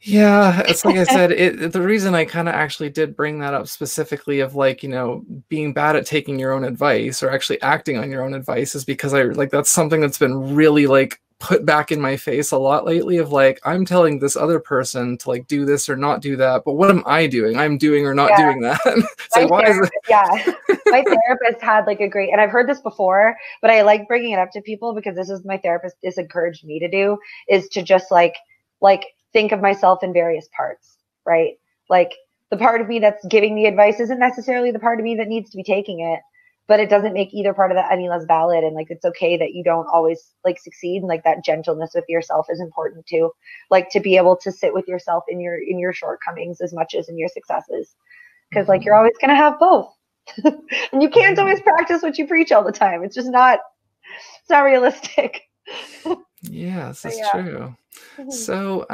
Yeah, it's like I said, the reason I kind of actually did bring that up specifically of like, you know, being bad at taking your own advice or actually acting on your own advice is because that's something that's been really like put back in my face a lot lately of like, I'm telling this other person to like do this or not do that, but what am I doing? I'm doing or not doing that. It's like, why is it? My therapist had like and I've heard this before, but I like bringing it up to people because this is my therapist has encouraged me to do, is to just like think of myself in various parts, right? Like the part of me that's giving the advice isn't necessarily the part of me that needs to be taking it, but it doesn't make either part of that any less valid. And like, it's okay that you don't always like succeed. And like that gentleness with yourself is important too. Like to be able to sit with yourself in your shortcomings as much as in your successes. Cause like, you're always going to have both. And you can't always practice what you preach all the time. It's just not realistic. Yes, that's true. So,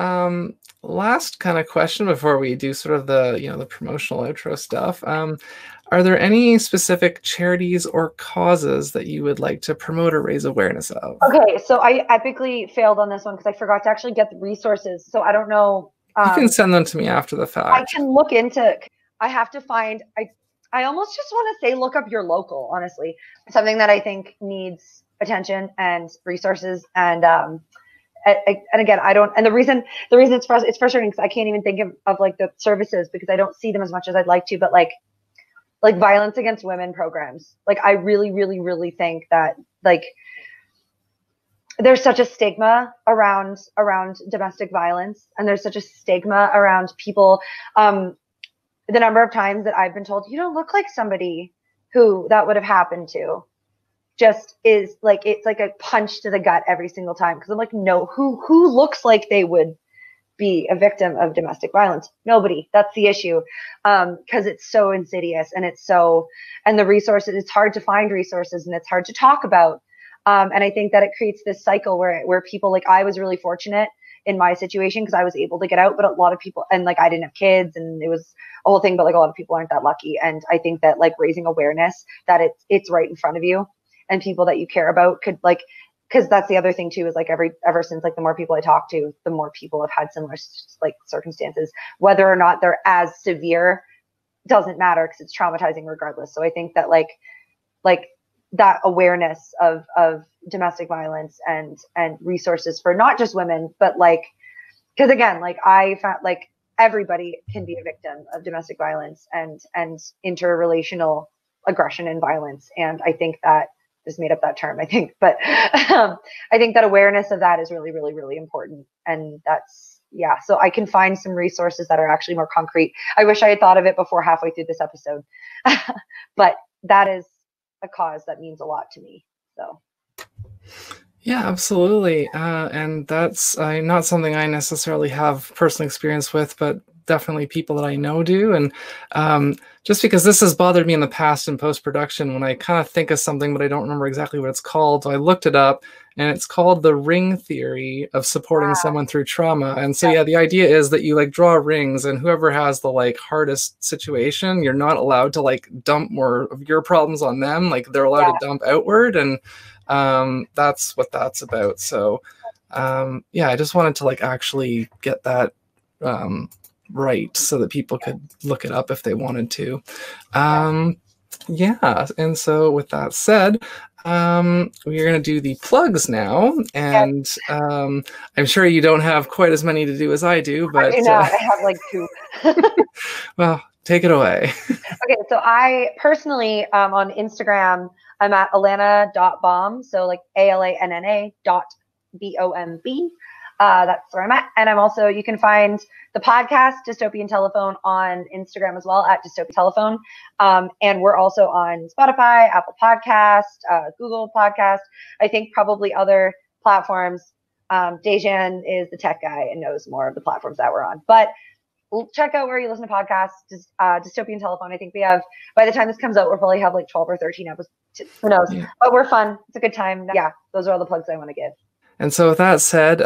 last kind of question before we do sort of the promotional outro stuff. Are there any specific charities or causes that you would like to promote or raise awareness of? Okay, so I epically failed on this one because I forgot to actually get the resources. So I don't know. You can send them to me after the fact. I can look into. I have to find. I almost just want to say look up your local. Honestly, something that I think needs attention and resources and again, I don't, and the reason it's frustrating because I can't even think of like the services because I don't see them as much as I'd like to, but like violence against women programs. Like, I really, really, really think that like there's such a stigma around domestic violence, and there's such a stigma around people. The number of times that I've been told, you don't look like somebody who that would have happened to, just is like, it's like a punch to the gut every single time. Cause I'm like, no, who looks like they would be a victim of domestic violence? Nobody. That's the issue. Because it's so insidious, and and the resources, it's hard to find resources, and it's hard to talk about. And I think that it creates this cycle where people, like, I was really fortunate in my situation because I was able to get out, but a lot of people, and like, I didn't have kids and it was a whole thing, but like, a lot of people aren't that lucky. And I think that, like, raising awareness that it's right in front of you, and people that you care about could, like, because that's the other thing too, is like, ever since, like, the more people I talk to, the more people have had similar, like, circumstances, whether or not they're as severe doesn't matter, because it's traumatizing regardless. So I think that like that awareness of domestic violence and resources for not just women, but like, because again, like, I found, like, everybody can be a victim of domestic violence and interrelational aggression and violence. And I think that just made up that term, I think, but I think that awareness of that is really, really, really important. And that's, yeah. So I can find some resources that are actually more concrete. I wish I had thought of it before halfway through this episode, but that is a cause that means a lot to me. So. Yeah, absolutely. And that's not something I necessarily have personal experience with, but definitely people that I know do. And just because this has bothered me in the past in post-production, when I kind of think of something, but I don't remember exactly what it's called. So I looked it up, and it's called the ring theory of supporting someone through trauma. And so, yeah, the idea is that you, like, draw rings, and whoever has the, like, hardest situation, you're not allowed to, like, dump more of your problems on them. Like, they're allowed to dump outward. And that's what that's about. So yeah, I just wanted to, like, actually get that right, so that people could look it up if they wanted to. Yeah, and so with that said, we're going to do the plugs now, and I'm sure you don't have quite as many to do as I do, but I do not. I have like 2. Well, take it away. Okay, so I personally, on Instagram, I'm at alanna.bomb, so like ALANNA.BOMB. That's where I'm at. And I'm also, you can find the podcast Dystopian Telephone on Instagram as well, at Dystopian Telephone. And we're also on Spotify, Apple Podcast, Google Podcast, I think probably other platforms. Dejan is the tech guy and knows more of the platforms that we're on. But check out where you listen to podcasts. Dystopian Telephone. I think we have, by the time this comes out, we'll probably have like 12 or 13 episodes. Who knows? Yeah. But we're fun. It's a good time. Yeah, those are all the plugs I want to give. And so with that said,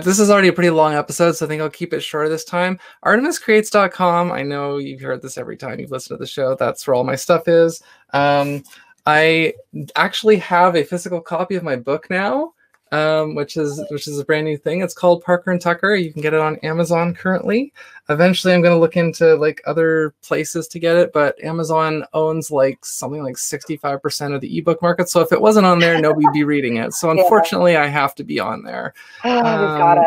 this is already a pretty long episode, so I think I'll keep it shorter this time. ArtemisCreates.com. I know you've heard this every time you've listened to the show. That's where all my stuff is. I actually have a physical copy of my book now, which is a brand new thing. It's called Parker and Tucker. You can get it on Amazon currently. Eventually, I'm going to look into like other places to get it, but Amazon owns like something like 65% of the ebook market. So if it wasn't on there, nobody'd be reading it. So unfortunately, I have to be on there. You've gotta.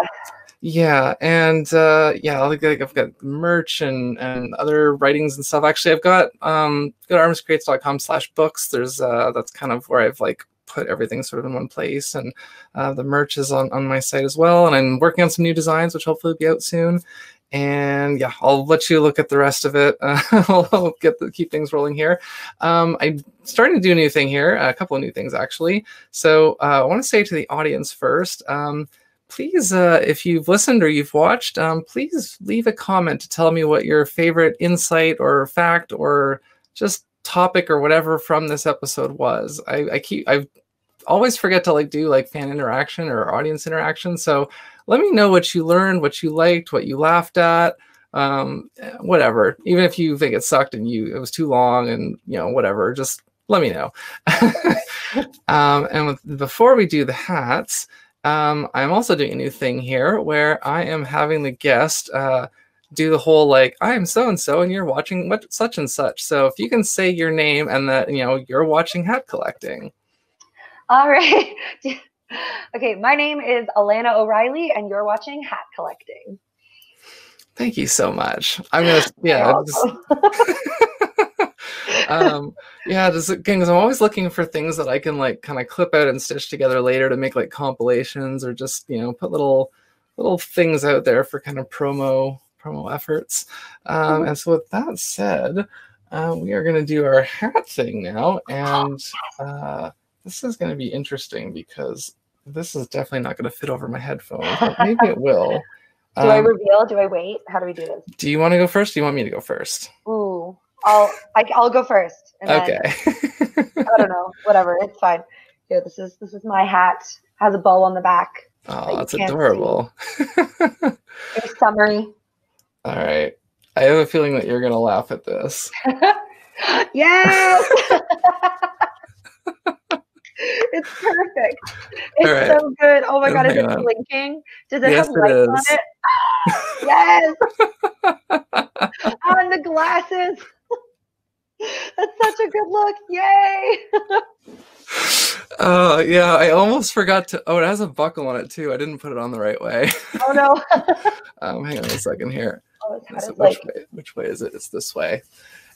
Yeah, and yeah, like I've got merch and other writings and stuff. Actually, I've got go to artemiscreates.com/books. There's that's kind of where I've like put everything sort of in one place, and the merch is on my site as well. And I'm working on some new designs, which hopefully will be out soon. And yeah, I'll let you look at the rest of it. I'll keep things rolling here. I'm starting to do a new thing here, a couple of new things actually. So I want to say to the audience first, please, if you've listened or you've watched, please leave a comment to tell me what your favorite insight or fact or just topic or whatever from this episode was. I always forget to like do like fan interaction or audience interaction. So let me know what you learned, what you liked, what you laughed at, whatever. Even if you think it sucked and it was too long and whatever, just let me know. And before we do the hats, I'm also doing a new thing here where I am having the guest do the whole like, I am so-and-so and you're watching what such and such. So if you can say your name and that you're watching hat collecting. All right. Okay, my name is Alanna O'Reilly and you're watching Hat Collecting. Thank you so much. I'm gonna just again, because I'm always looking for things that I can like kind of clip out and stitch together later to make like compilations or just put little things out there for kind of promo efforts. And so with that said, we are going to do our hat thing now, and this is going to be interesting because This is definitely not going to fit over my headphones, but maybe it will. Do I reveal? Do I wait? How do we do this? Do you want to go first? Do you want me to go first? Ooh, I'll go first. And okay. Then, I don't know. Whatever. It's fine. Here, this is my hat. Has a bow on the back. Oh, that's adorable. It's summery. All right. I have a feeling that you're going to laugh at this. Yes! It's perfect. It's so good. Oh my God, is it blinking? Does it have lights on it? Yes! On the glasses. That's such a good look. Yay! Yeah, I almost forgot to. Oh, it has a buckle on it too. I didn't put it on the right way. Oh no. Hang on a second here. Oh, which way is it? It's this way.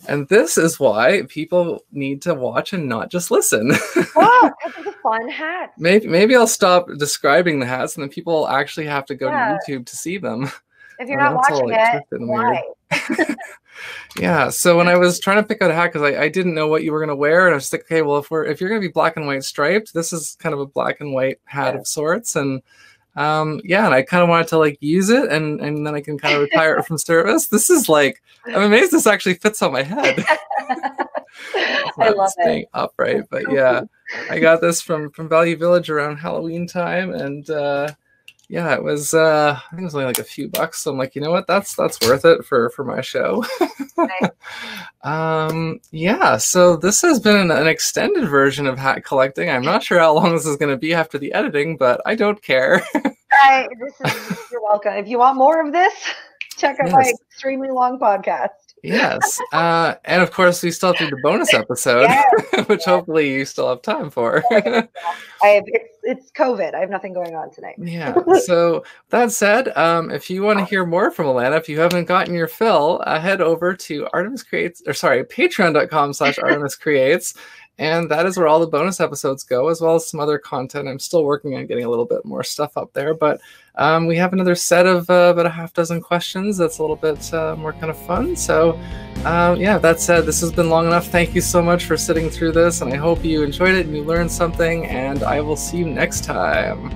And this is why people need to watch and not just listen. Wow, this is a fun hat. Maybe I'll stop describing the hats, and then people actually have to go to YouTube to see them. If you're not watching it, why? Yeah. So when I was trying to pick out a hat, because I didn't know what you were going to wear, and I was like, okay, well, if you're going to be black and white striped, this is kind of a black and white hat of sorts, and yeah, and I kind of wanted to like use it, and then I can kind of retire it from service. This is like, I'm amazed this actually fits on my head. I love staying it. upright, but yeah, I got this from Value Village around Halloween time, and yeah, it was I think it was only like a few bucks. So I'm like, you know what, that's worth it for my show. Nice. Yeah, so this has been an extended version of hat collecting. I'm not sure how long this is going to be after the editing, but I don't care. You're welcome. If you want more of this, check out my extremely long podcast. Yes. And of course, we still have to do the bonus episode, which hopefully you still have time for. It's COVID. I have nothing going on tonight. Yeah. So that said, if you want to hear more from Alanna, if you haven't gotten your fill, head over to patreon.com/ArtemisCreates. And that is where all the bonus episodes go, as well as some other content. I'm still working on getting a little bit more stuff up there, but we have another set of about a half dozen questions that's a little bit more kind of fun. So yeah, that said, this has been long enough. Thank you so much for sitting through this, and I hope you enjoyed it and you learned something, and I will see you next time.